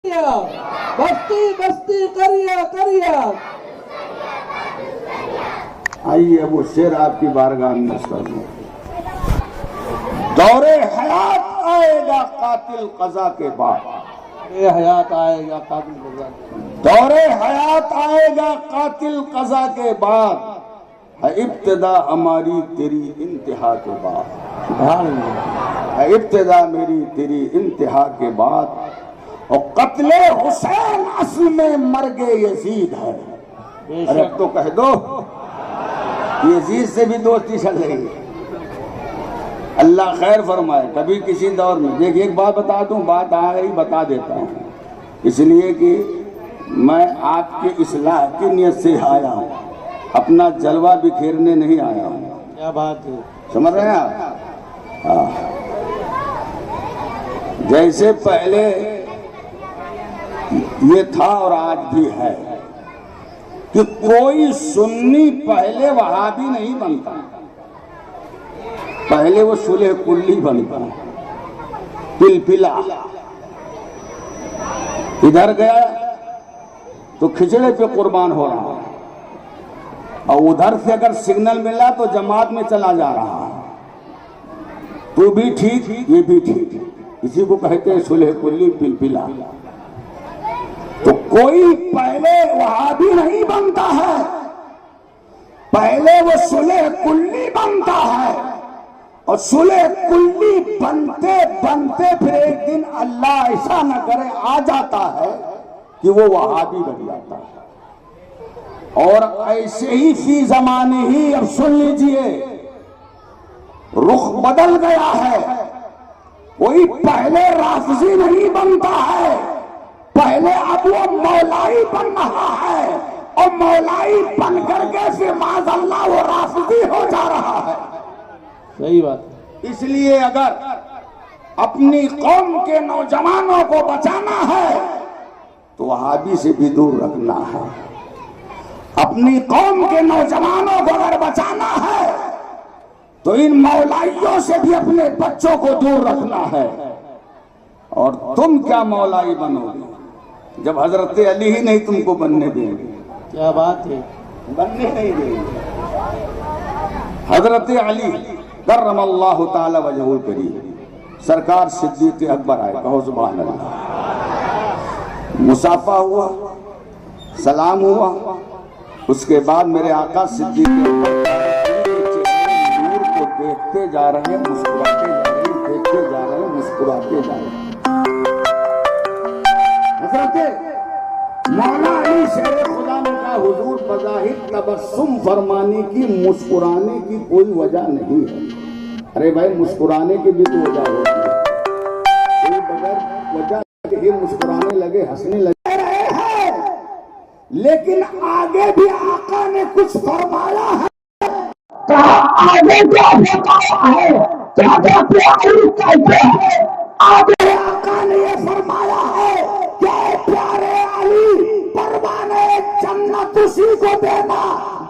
بستی بستی کریا کریا. آئیے وہ شعر آپ کی بارگاہ میں نشر ہوں. دور حیات آئے گا قاتل قضا کے بعد. حیات آئے گا قاتل قضا. دور حیات آئے گا قاتل قضا کے بعد. ہے ابتدا ہماری تیری انتہا کے بعد. ہے ابتدا میری تیری انتہا کے بعد. اور قتل حسین اصل میں مرگ یزید ہے. ارے اب تو کہہ دو یزید سے بھی دوستی چل رہی ہے. اللہ خیر فرمائے. کبھی کسی دور میں دیکھ ایک بات بتا دوں, بات آ رہی بتا دیتا ہوں, اس لیے کہ میں آپ کے اصلاح کی نیت سے آیا ہوں, اپنا جلوہ بکھیرنے نہیں آیا ہوں. کیا بات ہے, سمجھ رہے ہیں آپ؟ جیسے پہلے یہ تھا اور آج بھی ہے کہ کوئی سنی پہلے وہابی نہیں بنتا, پہلے وہ صلح کلی بنتا. پلپلا ادھر گیا تو کھچڑے پہ قربان ہو رہا, اور ادھر سے اگر سگنل ملا تو جماعت میں چلا جا رہا. تو بھی ٹھیک یہ بھی ٹھیک, اسی کو کہتے ہیں صلح کلی پلپلا. تو کوئی پہلے وہابی نہیں بنتا ہے, پہلے وہ صلح کلی بنتا ہے. اور صلح کلی بنتے بنتے پھر ایک دن اللہ ایسا نہ کرے آ جاتا ہے کہ وہ وہابی بن جاتا ہے. اور ایسے ہی فی زمانے ہی اب سن لیجئے رخ بدل گیا ہے. کوئی پہلے رافضی نہیں بنتا ہے, پہلے اب وہ مولائی بن رہا ہے, اور مولائی بن کر کے پھر معاذ اللہ وہ رافضی ہو جا رہا ہے. صحیح بات. اس لیے اگر اپنی قوم کے نوجوانوں کو بچانا ہے تو وہابی سے بھی دور رکھنا ہے. اپنی قوم کے نوجوانوں کو اگر بچانا ہے تو ان مولائیوں سے بھی اپنے بچوں کو دور رکھنا ہے. اور تم کیا مولائی بنو گے جب حضرت علی ہی نہیں تم کو بننے دیں گے. کیا بات ہے, بننے نہیں دیں گے. حضرت علی کرم اللہ تعالی وجہہ الکریم سرکار صدیق اکبر آئے, کہو سبحان اللہ. مصافحہ ہوا, سلام ہوا, اس کے بعد میرے آقا صدیق اکبر نور کو دیکھتے جا رہے ہیں, مسکراتے جا رہے ہیں, دیکھتے جا رہے ہیں, مسکراتے جا رہے ہیں. حضرت مولا علی شیر خدا نے کہا حضور بظاہر تبسم فرمانے کی, مسکرانے کی کوئی وجہ نہیں ہے. ارے بھائی مسکرانے کی بھی تو وجہ ہوتی ہے, کوئی بغیر وجہ کے مسکرانے لگے, ہنسنے لگے رہے ہیں. لیکن آگے بھی آقا نے کچھ فرمایا ہے. آگے کیا فرمایا ہے, آگے آقا نے یہ فرمایا ہے کہ اے پیارے علی پروانے جنت اسی کو دینا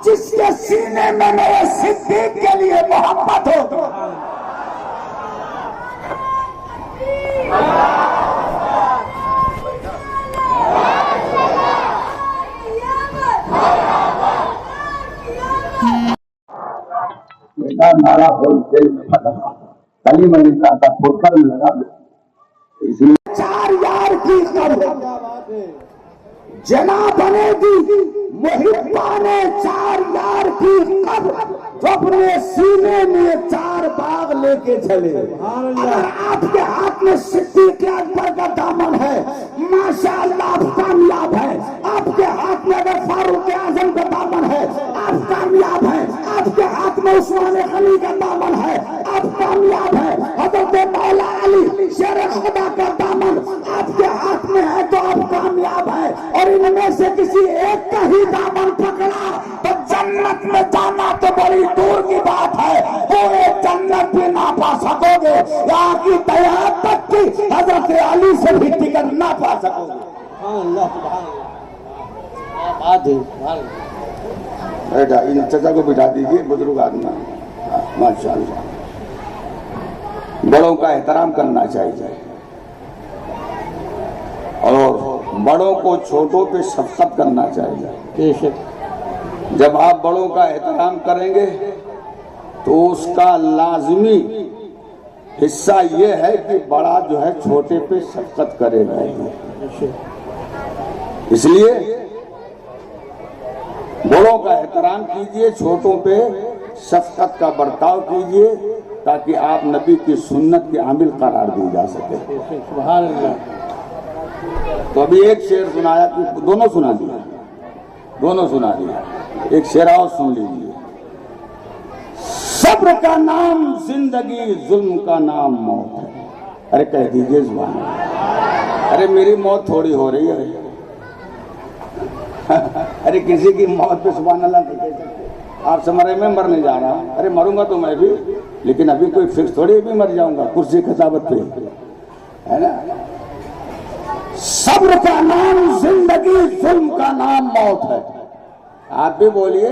جس کے سینے میں میرے صدیق کے لیے محبت ہو. میرا نعرہ ہول سیل میں پھٹا, کلی میں نہیں چاہتا پھوٹکر میں لگا دو. اس لیے 4 یار کی قبر جنا بنے گی محبانے 4 یار کی قبر, جو اپنے سینے میں 4 باغ لے کے چلے. اگر آپ کے ہاتھ میں صدیق اکبر کا دامن ہے ماشاءاللہ آپ کامیاب ہیں. آپ کے ہاتھ میں اگر فاروق اعظم کا دامن ہے آپ کامیاب ہیں. آپ کے ہاتھ میں عثمان غنی کا دامن ہے آپ کامیاب ہیں. حضرت مولا علی شیر خدا کا دامن آپ کے ہاتھ میں ہے تو آپ کامیاب ہیں. اور ان میں سے کسی ایک کا ہی دامن پکڑا تو جنت میں جانا تو بڑی دور کی بات ہے, پورے جنت بھی نہ پا سکو گے. یہاں کی قیامت تک کی حضرت علی سے بھی ٹکٹ نہ پا سکو گے. بیٹا ان چچا کو بٹھا دیجیے, بزرگ آدمی ماشاء اللہ. بڑوں کا احترام کرنا چاہیے اور بڑوں کو چھوٹوں پہ شفقت کرنا چاہیے. بے شک. جب آپ بڑوں کا احترام کریں گے تو اس کا لازمی حصہ یہ ہے کہ بڑا جو ہے چھوٹے پہ شفقت کرے گا. بے شک. اس لیے بڑوں کا احترام کیجئے، چھوٹوں پہ شفقت کا برتاؤ کیجئے تاکہ آپ نبی کی سنت کے عامل قرار دی جا سکے. بے شک. سبحان اللہ. تو ابھی ایک شعر سنایا کہ دونوں سنا دیا. ایک شعر اور سن لیجیے. صبر کا نام زندگی، ظلم کا نام موت ہے. ارے کہہ دیجئے زبان. ارے میری موت تھوڑی ہو رہی ہے. ارے کسی کی موت پہ سبحان اللہ نہیں کہہ سکتے. آپ سمجھ رہے میں مرنے جا رہا ہوں. ارے مروں گا تو میں بھی، لیکن ابھی کوئی فکس تھوڑی بھی مر جاؤں گا کرسی خطابت پہ، ہے نا. صبر کا نام زندگی، ظلم کا نام موت ہے. آپ بھی بولیے.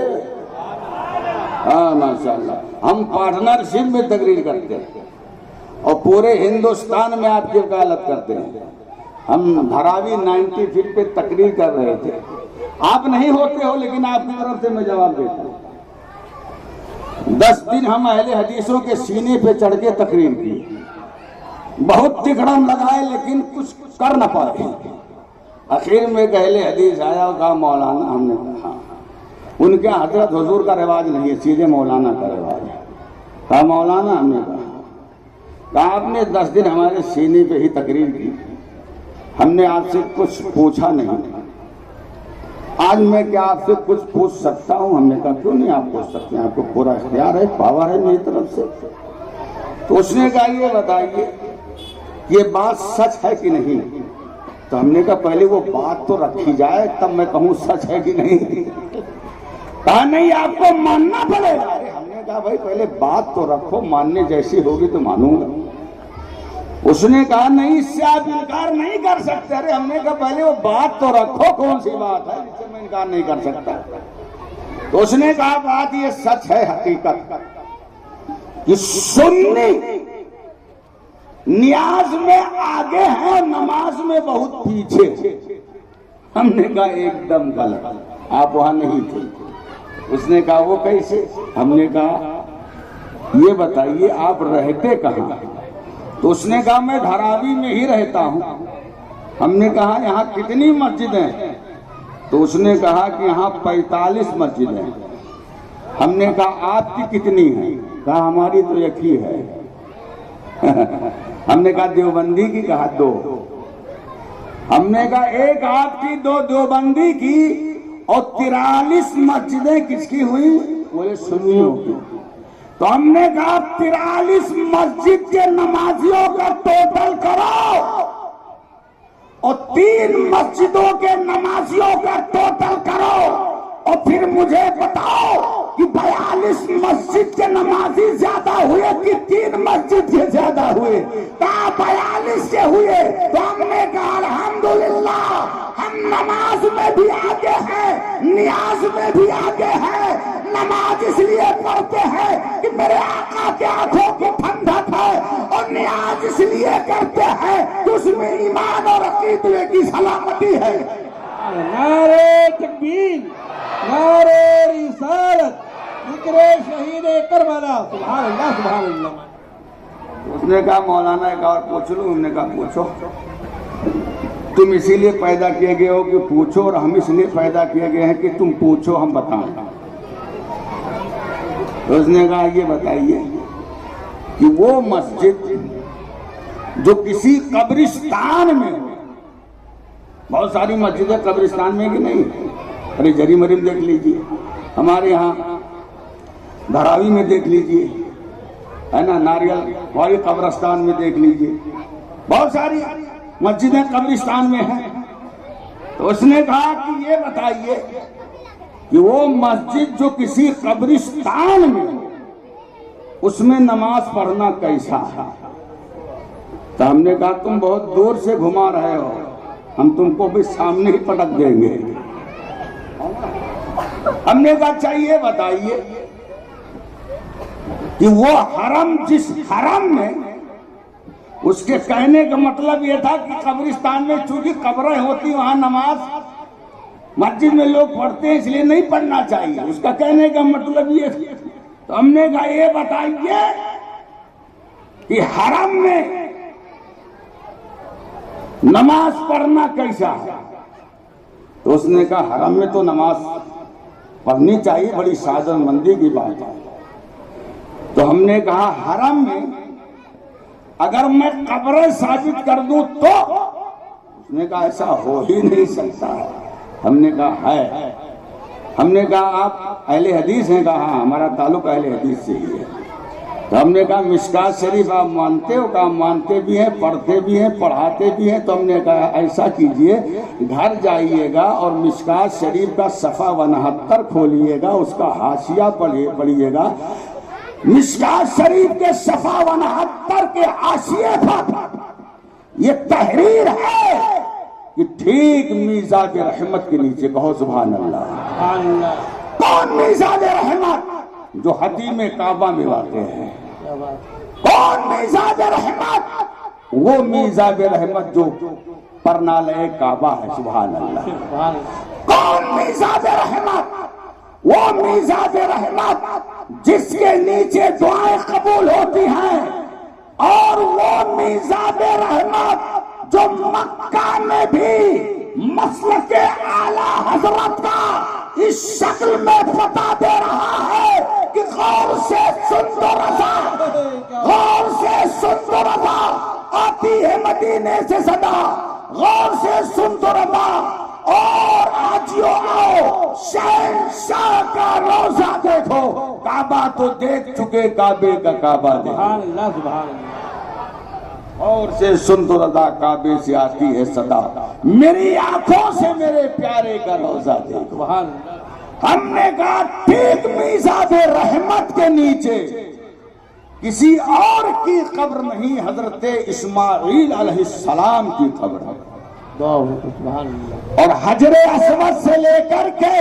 ہاں ماشاءاللہ. ہم پارٹنرشپ میں تقریر کرتے ہیں اور پورے ہندوستان میں آپ کی وکالت کرتے ہیں. ہم دھراوی 90 فٹ پہ تقریر کر رہے تھے. آپ نہیں ہوتے ہو لیکن آپ کی طرف سے میں جواب دیتا ہوں. 10 دن ہم اہل حدیثوں کے سینے پہ چڑھ کے تقریر کی. بہت تکڑم لگائے لیکن کچھ کر نہ پائے. آخر میں ایک اہل حدیث آیا اور کہا مولانا. ہم نے کہا ان کے حضرت حضور کا رواج نہیں ہے، سیدھے مولانا کا رواج ہے. کہا مولانا. ہم نے کہا آپ نے 10 دن ہمارے سینے پہ ہی تقریر کی، ہم نے آپ سے کچھ پوچھا نہیں. آج میں کیا آپ سے کچھ پوچھ سکتا ہوں؟ ہم نے کہا کیوں نہیں آپ پوچھ سکتے ہیں، آپ کو پورا اختیار ہے، پاور ہے میری طرف سے. تو اس نے کہا یہ بتائیے یہ بات سچ ہے کہ نہیں. تو ہم نے کہا پہلے وہ بات تو رکھی جائے تب میں کہوں سچ ہے کہ نہیں. کہا نہیں آپ کو ماننا پڑے گا. ہم نے کہا بھائی پہلے بات تو رکھو، ماننے جیسی ہوگی تو مانوں گا. اس نے کہا نہیں اس سے آپ انکار نہیں کر سکتے. ارے ہم نے کہا پہلے وہ بات تو رکھو، کون سی بات ہے جس سے میں انکار نہیں کر سکتا. تو اس نے کہا بات یہ سچ ہے حقیقت کہ سنی نیاز میں آگے ہیں، نماز میں بہت پیچھے. ہم نے کہا ایک دم غلط، آپ وہاں نہیں تھے. اس نے کہا وہ کیسے؟ ہم نے کہا یہ بتائیے آپ رہتے کہاں؟ تو اس نے کہا میں دھراوی میں ہی رہتا ہوں. ہم نے کہا یہاں کتنی مسجدیں؟ تو اس نے کہا کہ یہاں 45 مسجدیں. ہم نے کہا آپ کی کتنی ہیں؟ کہا ہماری تو ایک ہی ہے. ہم نے کہا دیوبندی کی؟ کہا 2. ہم نے کہا ایک آپ کی، 2 دیوبندی کی، اور 43 مسجدیں کس کی ہوئی؟ بولے سنیوں کی. تو ہم نے کہا 43 مسجد کے نمازیوں کا ٹوٹل کرو اور 3 مسجدوں کے نمازیوں کا ٹوٹل کرو اور پھر مجھے بتاؤ کہ 42 مسجد کے نمازی زیادہ ہوئے کہ 3 مسجد کے زیادہ ہوئے؟ کہا 42 کے ہوئے. تو ہم نے کہا الحمدللہ ہم نماز میں بھی آگے ہیں، نیاز میں بھی آگے ہیں. نماز اس لیے پڑھتے ہیں کہ میرے آقا کے آنکھوں کی ٹھنڈک ہے، اور نیاز اس لیے کرتے ہیں کہ اس میں ایمان اور عقیدے کی سلامتی ہے. نعرے تکبیر، نعرے رسالت، ذکر شہید کربلا. سبحان اللہ سبحان اللہ. اس نے کہا مولانا ایک اور پوچھ لوں؟ ہم نے کہا پوچھو. تم اسی لیے پیدا کیے گئے ہو کہ پوچھو، اور ہم اس لیے پیدا کیے گئے ہیں کہ تم پوچھو ہم بتائیں. اس نے کہا یہ بتائیے کہ وہ مسجد جو کسی قبرستان میں، بہت ساری مسجدیں قبرستان میں کہ نہیں؟ ارے جری مریم دیکھ لیجئے، ہمارے ہاں دھراوی میں دیکھ لیجئے، ہے نا، ناریل والی قبرستان میں دیکھ لیجئے، بہت ساری مسجدیں قبرستان میں ہیں. تو اس نے کہا کہ یہ بتائیے کہ وہ مسجد جو کسی قبرستان میں، اس میں نماز پڑھنا کیسا ہے؟ تو ہم نے کہا تم بہت دور سے گھما رہے ہو، ہم تم کو بھی سامنے ہی پٹک دیں گے. ہم نے کہا چاہیے بتائیے کہ وہ حرم، جس حرم میں اس کے کہنے کا مطلب یہ تھا کہ قبرستان میں چونکہ قبریں ہوتی وہاں نماز مسجد میں لوگ پڑھتے ہیں اس لیے نہیں پڑھنا چاہیے، اس کا کہنے کا مطلب یہ تھا۔ تو ہم نے کہا یہ بتائیے کہ حرم میں نماز پڑھنا کیسا ہے؟ تو اس نے کہا حرم میں تو نماز پڑھنی چاہیے، بڑی سعادت مندی کی بات ہے۔ تو ہم نے کہا حرم میں اگر میں قبریں ثابت کر دوں تو؟ اس نے کہا ایسا ہو ہی نہیں سکتا ہے۔ ہم نے کہا ہے۔ ہم نے کہا آپ اہل حدیث ہیں؟ کہا ہاں ہمارا تعلق اہل حدیث سے ہی ہے۔ تو ہم نے کہا مشکات شریف آپ مانتے ہو؟ کہا مانتے بھی ہیں، پڑھتے بھی ہیں، پڑھاتے بھی ہیں۔ تو ہم نے کہا ایسا کیجئے گھر جائیے گا اور مشکات شریف کا صفحہ 69 کھولیے گا، اس کا حاشیہ پڑھیے گا۔ مشکات شریف کے صفحہ 69 کے حاشیے پر یہ تحریر ہے کہ ٹھیک میزاب رحمت کے نیچے، کہو سبحان اللہ۔ کون میزاب رحمت؟ جو حتیم کعبہ میں واقع ہے۔ کون میزاب رحمت؟ وہ میزاب رحمت جو پرنالے کعبہ ہے، سبحان اللہ۔ کون میزاب رحمت؟ وہ میزاب رحمت جس کے نیچے دعائیں قبول ہوتی ہیں، اور وہ میزاب رحمت جو مکہ میں بھی مسلک اعلی حضرت کا اس شکل میں پتہ دے رہا ہے کہ غور سے سن تو رضا، غور سے سن تو رضا، آتی ہے مدینے سے صدا، غور سے سن تو رضا، اور آجیو آؤ شہنشاہ کا روزہ دیکھو۔ کعبہ تو دیکھ چکے، کعبے کا کعبہ دیکھو۔ سبحان اللہ سبحان اللہ۔ اور سے سن تو رضا، کعبے سے آتی ہے صدا، میری آنکھوں سے میرے پیارے کا روزہ دیکھو۔ سبحان اللہ۔ ہم نے کہا ٹھیک میزاب رحمت کے نیچے کسی اور کی قبر نہیں، حضرت اسماعیل علیہ السلام کی قبر ہے۔ سبحان اللہ۔ اور حجر اسود سے لے کر کے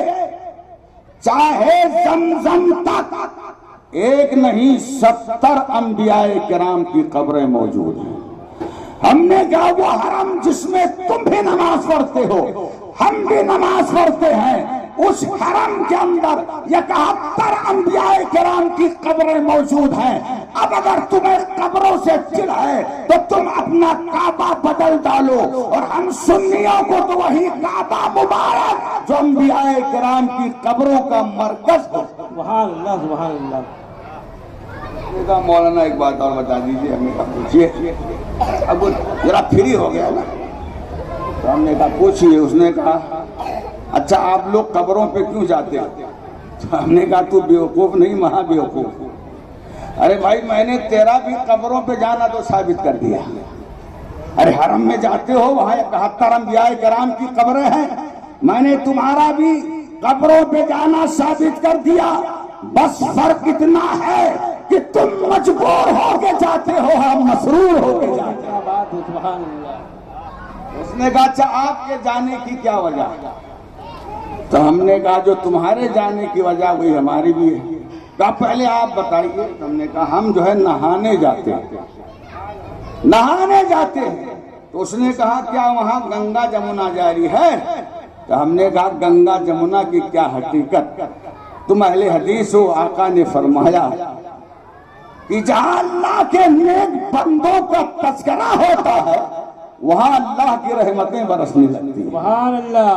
چاہے زمزم تک ایک نہیں 70 انبیاء کرام کی قبریں موجود ہیں۔ ہم نے کہا وہ حرم جس میں تم بھی نماز پڑھتے ہو، ہم بھی نماز پڑھتے ہیں، اس حرم کے اندر 71 انبیاء کرام کی قبریں موجود ہیں۔ اب اگر تمہیں قبروں سے چڑ ہے تو تم اپنا کعبہ بدل ڈالو، اور ہم سنیوں کو تو وہی کعبہ مبارک جو انبیاء کرام کی قبروں کا مرکز ہے۔ سبحان اللہ سبحان اللہ۔ مولانا ایک بات اور بتا دیجیے، ہم نے کہا پوچھیے۔ اب وہ ذرا فری ہو گیا نا، تو ہم نے کہا پوچھیے۔ اس نے کہا اچھا آپ لوگ قبروں پہ کیوں جاتے ہیں؟ تو ہم نے کہا تو بیوقوف نہیں، مہا بیوقوف۔ ارے بھائی میں نے تیرا بھی قبروں پہ جانا تو ثابت کر دیا۔ ارے حرم میں جاتے ہو، وہاں 71 انبیاء کرام کی قبریں ہیں، میں نے تمہارا بھی قبروں پہ جانا ثابت کر دیا۔ بس فرق اتنا ہے کہ تم مجبور ہو کے جاتے ہو، ہم مسرور ہو کے جاتے ہیں۔ بات ہے سبحان اللہ۔ اس نے کہا اچھا آپ کے جانے کی کیا وجہ؟ تو ہم نے کہا جو تمہارے جانے کی وجہ وہی ہماری بھی ہے۔ کہا پہلے آپ بتائیے۔ ہم نے کہا ہم جو ہے نہانے جاتے ہیں، نہانے جاتے ہیں۔ تو اس نے کہا کیا وہاں گنگا جمنا جاری ہے؟ تو ہم نے کہا گنگا جمنا کی کیا حقیقت؟ تم اہل حدیث ہو، آقا نے فرمایا کہ جہاں اللہ کے نیک بندوں کا تذکرہ ہوتا ہے وہاں اللہ کی رحمتیں برسنے لگتی ہیں۔ سبحان اللہ۔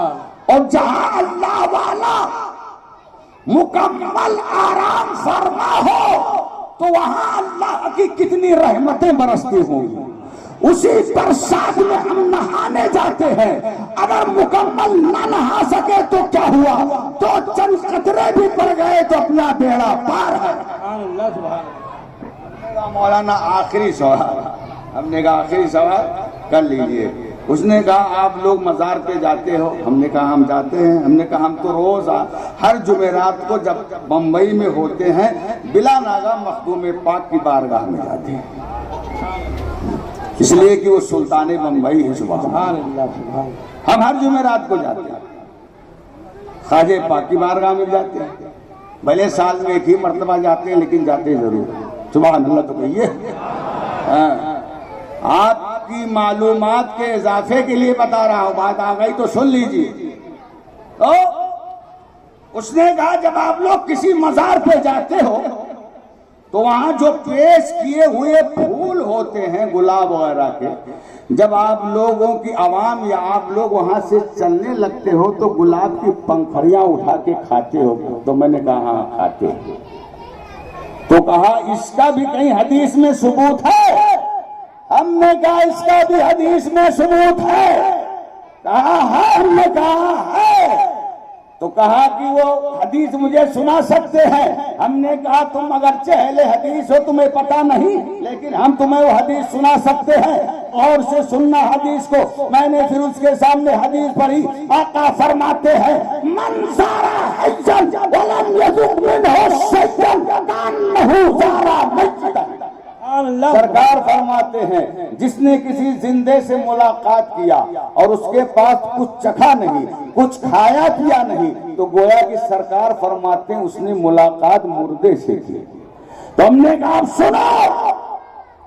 اور جہاں اللہ والا مکمل آرام فرما ہو تو وہاں اللہ کی کتنی رحمتیں برستی ہوں گی۔ اسی برسات میں ہم نہانے جاتے ہیں، اگر مکمل نہ نہا سکے تو کیا ہوا؟ تو چند قطرے بھی پڑ گئے تو اپنا بیڑا پار ہے۔ سبحان اللہ سبحان اللہ۔ مولانا آخری سوال، ہم نے کہا آخری سوال کر لیجئے۔ اس نے کہا آپ لوگ مزار پہ جاتے ہو؟ ہم نے کہا ہم جاتے ہیں۔ ہم نے کہا ہم تو روز ہر جمعرات کو جب بمبئی میں ہوتے ہیں بلا ناغہ مخدوم پاک کی بارگاہ میں جاتے ہیں، اس لیے کہ وہ سلطان بمبئی ہے۔ سبحان اللہ۔ ہم ہر جمعرات کو جاتے ہیں، خواجہ پاک کی بارگاہ میں جاتے ہیں، بھلے سال میں ایک ہی مرتبہ جاتے ہیں لیکن جاتے ضرور۔ سبحان اللہ تو کہیے۔ آپ کی معلومات کے اضافے کے لیے بتا رہا ہوں، بات آ گئی تو سن لیجیے۔ تو اس نے کہا جب آپ لوگ کسی مزار پہ جاتے ہو تو وہاں جو پیش کیے ہوئے پھول ہوتے ہیں گلاب وغیرہ کے، جب آپ لوگوں کی عوام یا آپ لوگ وہاں سے چلنے لگتے ہو تو گلاب کی پنکھڑیاں اٹھا کے کھاتے ہو؟ تو میں نے کہا ہاں کھاتے ہو۔ تو کہا اس کا بھی کہیں حدیث میں ثبوت ہے؟ ہم نے کہا اس کا بھی حدیث میں ثبوت ہے۔ کہا ہاں، ہم نے کہا ہے۔ تو کہا کہ وہ حدیث مجھے سنا سکتے ہیں؟ ہم نے کہا تم اگرچہ اہل حدیث ہو تمہیں پتہ نہیں، لیکن ہم تمہیں وہ حدیث سنا سکتے ہیں، اور سے سننا حدیث کو۔ میں نے پھر اس کے سامنے حدیث پڑھی، آقا فرماتے ہیں من زارا حجا ولم یذق منہ شیئا کانہ زارا مسجدا۔ سرکار فرماتے ہیں جس نے کسی زندے سے ملاقات کیا اور اس کے پاس کچھ چکھا نہیں، کچھ کھایا پیا نہیں، تو گویا کہ سرکار فرماتے ہیں اس نے ملاقات مردے سے کی۔ تو ہم نے کہا سنو،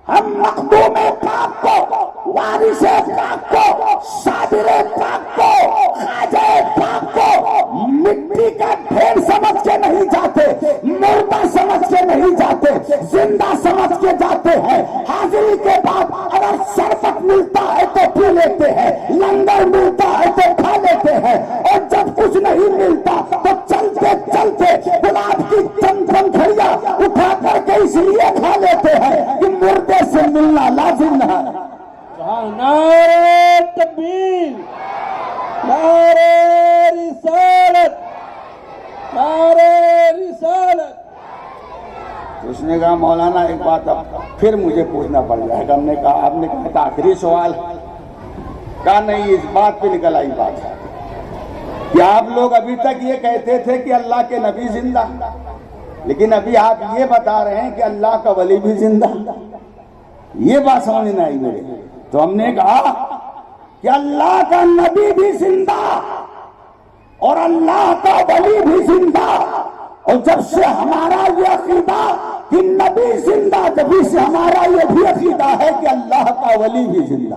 ہم مخدوم پاک کو، وارث پاک کو، صابر پاک کو، خواجہ پاک کو مٹی کا ڈھیر سمجھ کے نہیں جاتے، مردہ سمجھ کے نہیں جاتے، زندہ سمجھ کے جاتے ہیں۔ حاضری کے بعد اگر شربت ملتا ہے تو پی لیتے ہیں، لنگر ملتا ہے تو کھا لیتے ہیں، اور جب کچھ نہیں ملتا تو چلتے چلتے گلاب کی چند پنکھڑیاں اٹھا کر کے اس لیے کھا لیتے ہیں کہ مردے سے ملنا لازم ہے۔ نعرہ تکبیر، نعرہ رسالت، نعرہ رسالت۔ اس نے کہا مولانا ایک بات اب پھر مجھے پوچھنا پڑ جائے گا۔ ہم نے کہا، آپ نے کہا تھا آخری سوال، کہا نہیں، اس بات پہ نکل آئی بات ہے کہ آپ لوگ ابھی تک یہ کہتے تھے کہ اللہ کے نبی زندہ، لیکن ابھی آپ یہ بتا رہے ہیں کہ اللہ کا ولی بھی زندہ۔ یہ بات سمجھ نہیں آئی میرے۔ تو ہم نے کہا کہ اللہ کا نبی بھی زندہ اور اللہ کا ولی بھی زندہ، اور جب سے ہمارا یہ عقیدہ کہ نبی زندہ، جبھی سے ہمارا یہ بھی عقیدہ ہے کہ اللہ کا ولی بھی زندہ۔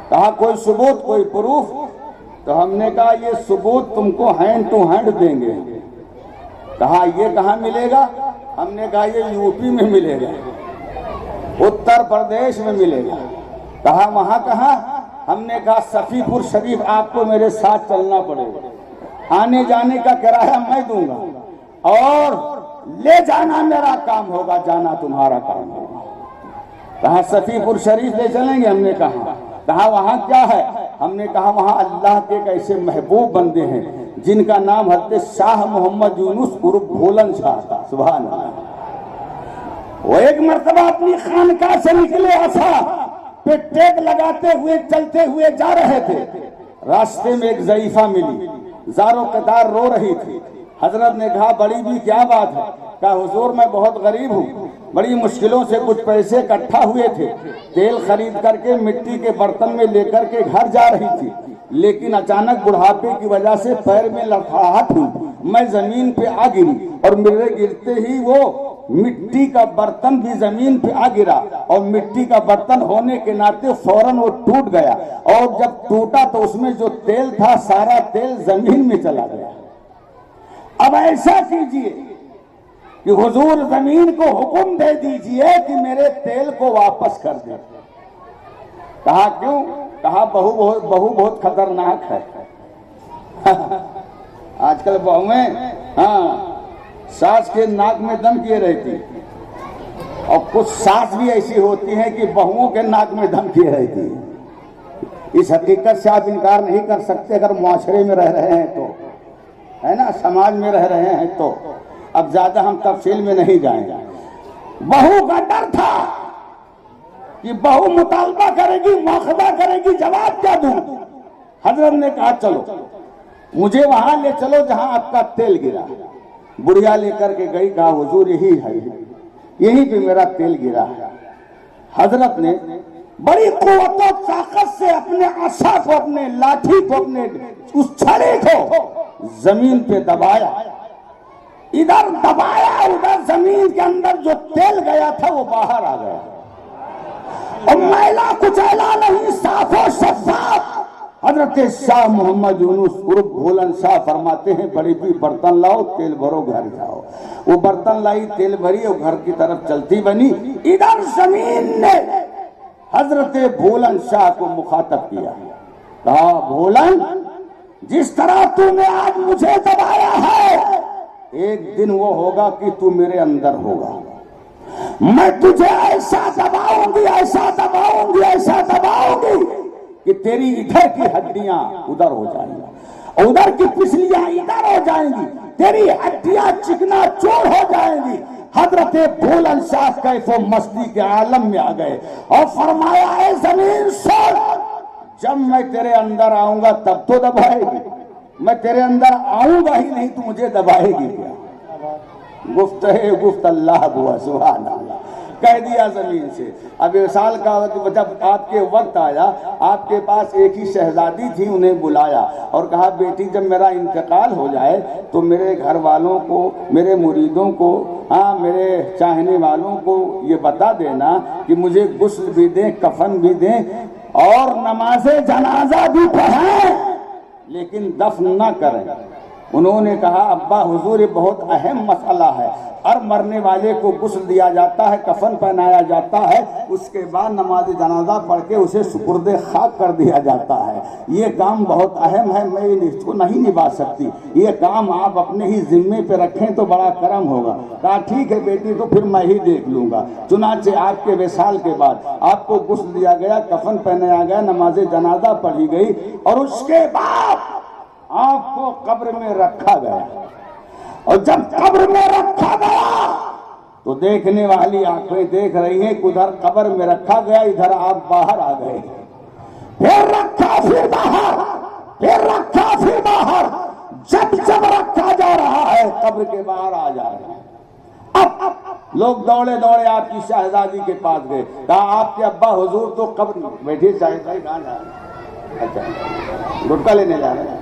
کہا کوئی ثبوت، کوئی پروف؟ تو ہم نے کہا یہ ثبوت تم کو ہینڈ ٹو ہینڈ دیں گے۔ کہا یہ کہاں ملے گا؟ ہم نے کہا یہ یو پی میں ملے گا، اتر پردیش میں ملے گا۔ کہا وہاں کہاں؟ ہم نے کہا صفی پور شریف آپ کو میرے ساتھ چلنا پڑے گا، آنے جانے کا کرایہ میں دوں گا، اور لے جانا میرا کام ہوگا، جانا تمہارا کام ہوگا۔ کہا صفی پور شریف لے چلیں گے؟ ہم نے کہا وہاں کیا ہے؟ ہم نے کہا وہاں اللہ کے ایک ایسے محبوب بندے ہیں جن کا نام حضرت شاہ محمد یونس عرف بھولن شاہ تھا۔ سبحان اللہ۔ وہ ایک مرتبہ اپنی خانقاہ سے نکلے، عصا پہ ٹیک لگاتے ہوئے چلتے ہوئے جا رہے تھے، راستے میں ایک ضعیفہ ملی، زاروں قطار رو رہی تھی۔ حضرت نے کہا بڑی بھی کیا بات ہے؟ کہا حضور میں بہت غریب ہوں، بڑی مشکلوں سے کچھ پیسے اکٹھا ہوئے تھے، تیل خرید کر کے مٹی کے برتن میں لے کر کے گھر جا رہی تھی، لیکن اچانک بڑھاپے کی وجہ سے پیر میں لڑکھڑاہٹ ہوئی، میں زمین پہ آ گری، اور میرے گرتے ہی وہ مٹی کا برتن بھی زمین پہ آ گرا، اور مٹی کا برتن ہونے کے ناطے فوراً وہ ٹوٹ گیا، اور جب ٹوٹا تو اس میں جو تیل تھا سارا تیل زمین میں چلا گیا۔ اب ایسا کیجئے کہ حضور زمین کو حکم دے دیجئے کہ میرے تیل کو واپس کر دے۔ کہا کیوں؟ کہا بہو بہت خطرناک ہے۔ آج کل بہویں ساس کے ناک میں دم کیے رہتی، اور کچھ ساس بھی ایسی ہوتی ہیں کہ بہوؤں کے ناک میں دم کیے رہتی۔ اس حقیقت سے آپ انکار نہیں کر سکتے اگر معاشرے میں رہ رہے ہیں تو، ہے نا، سماج میں رہ رہے ہیں تو۔ اب زیادہ ہم تفصیل میں نہیں جائیں گے۔ بہو کا ڈر تھا کہ بہو مطالبہ کرے گی، مواخذہ کرے گی، جواب کیا دوں؟ حضرت نے کہا چلو مجھے وہاں لے چلو جہاں آپ کا تیل گرا۔ بڑھیا لے کر کے گئی، کہا حضور یہی ہے، یہیں پہ میرا تیل گرا ہے۔ حضرت نے بڑی قوت و طاقت سے اپنے عصا کو، اپنے لاٹھی کو، اپنے اس چھڑے کو زمین پہ دبایا، ادھر دبایا، ادھر زمین کے اندر جو تیل گیا تھا وہ باہر آ گیا۔ اور میلا کچیلا نہیں، صاف و شفاف۔ حضرت شاہ محمد یونس عرف بھولن شاہ فرماتے ہیں بڑی بھی برتن لاؤ تیل بھرو گھر جاؤ۔ وہ برتن لائی، تیل بھری اور گھر کی طرف چلتی بنی۔ ادھر زمین نے حضرت بھولن شاہ کو مخاطب کیا، کہا بھولن جس طرح تو نے آج مجھے دبایا ہے، ایک دن وہ ہوگا کہ تو میرے اندر ہوگا، میں تجھے ایسا دباؤں گی، ایسا دباؤں گی، ایسا دباؤں گی کہ تیری ادھر کی ہڈیاں ادھر ہو جائیں گی، ادھر کی پسلیاں ادھر ہو جائیں گی، تیری ہڈیاں چکنا چور ہو جائیں گی۔ حضرت بھولن شاہ کیف و مستی کے عالم میں آ گئے اور فرمایا اے زمین سن، جب میں تیرے اندر آؤں گا تب تو دبائے گی، میں تیرے اندر آؤں گا ہی نہیں تو مجھے دبائے گی کیا؟ گفت ہے گفت اللہ ہوا، سبحان اللہ، کہہ دیا زمین سے۔ اب سال کا جب آپ کے وقت آیا، آپ کے پاس ایک ہی شہزادی تھی، انہیں بلایا اور کہا بیٹی جب میرا انتقال ہو جائے تو میرے گھر والوں کو، میرے مریدوں کو، ہاں میرے چاہنے والوں کو یہ بتا دینا کہ مجھے غسل بھی دیں، کفن بھی دیں اور نماز جنازہ بھی پڑھیں، لیکن دفن نہ کریں۔ انہوں نے کہا ابا حضور یہ بہت اہم مسئلہ ہے، ہر مرنے والے کو غسل دیا جاتا ہے، کفن پہنایا جاتا ہے، اس کے بعد نماز جنازہ پڑھ کے اسے سپرد خاک کر دیا جاتا ہے، یہ کام بہت اہم ہے، میں اس کو نہیں نبھا سکتی، یہ کام آپ اپنے ہی ذمے پہ رکھیں تو بڑا کرم ہوگا۔ کہا ٹھیک ہے بیٹی تو پھر میں ہی دیکھ لوں گا۔ چنانچہ آپ کے وصال کے بعد آپ کو غسل دیا گیا، کفن پہنایا گیا، نماز جنازہ پڑھی گئی اور اس کے بعد آپ کو قبر میں رکھا گیا، اور جب قبر میں رکھا گیا تو دیکھنے والی آنکھیں دیکھ رہی ہیں کہ ادھر قبر میں رکھا گیا، ادھر آپ باہر آ گئے، پھر رکھا پھر باہر، پھر رکھا پھر باہر، جب جب رکھا جا رہا ہے قبر کے باہر آ جا رہا ہے۔ اب لوگ دوڑے دوڑے آپ کی شہزادی کے پاس گئے، کہا آپ کے ابا حضور تو قبر میں بیٹھے، شہزادی کہاں جا رہے ہیں؟ اچھا گٹکا لینے جا رہے ہیں،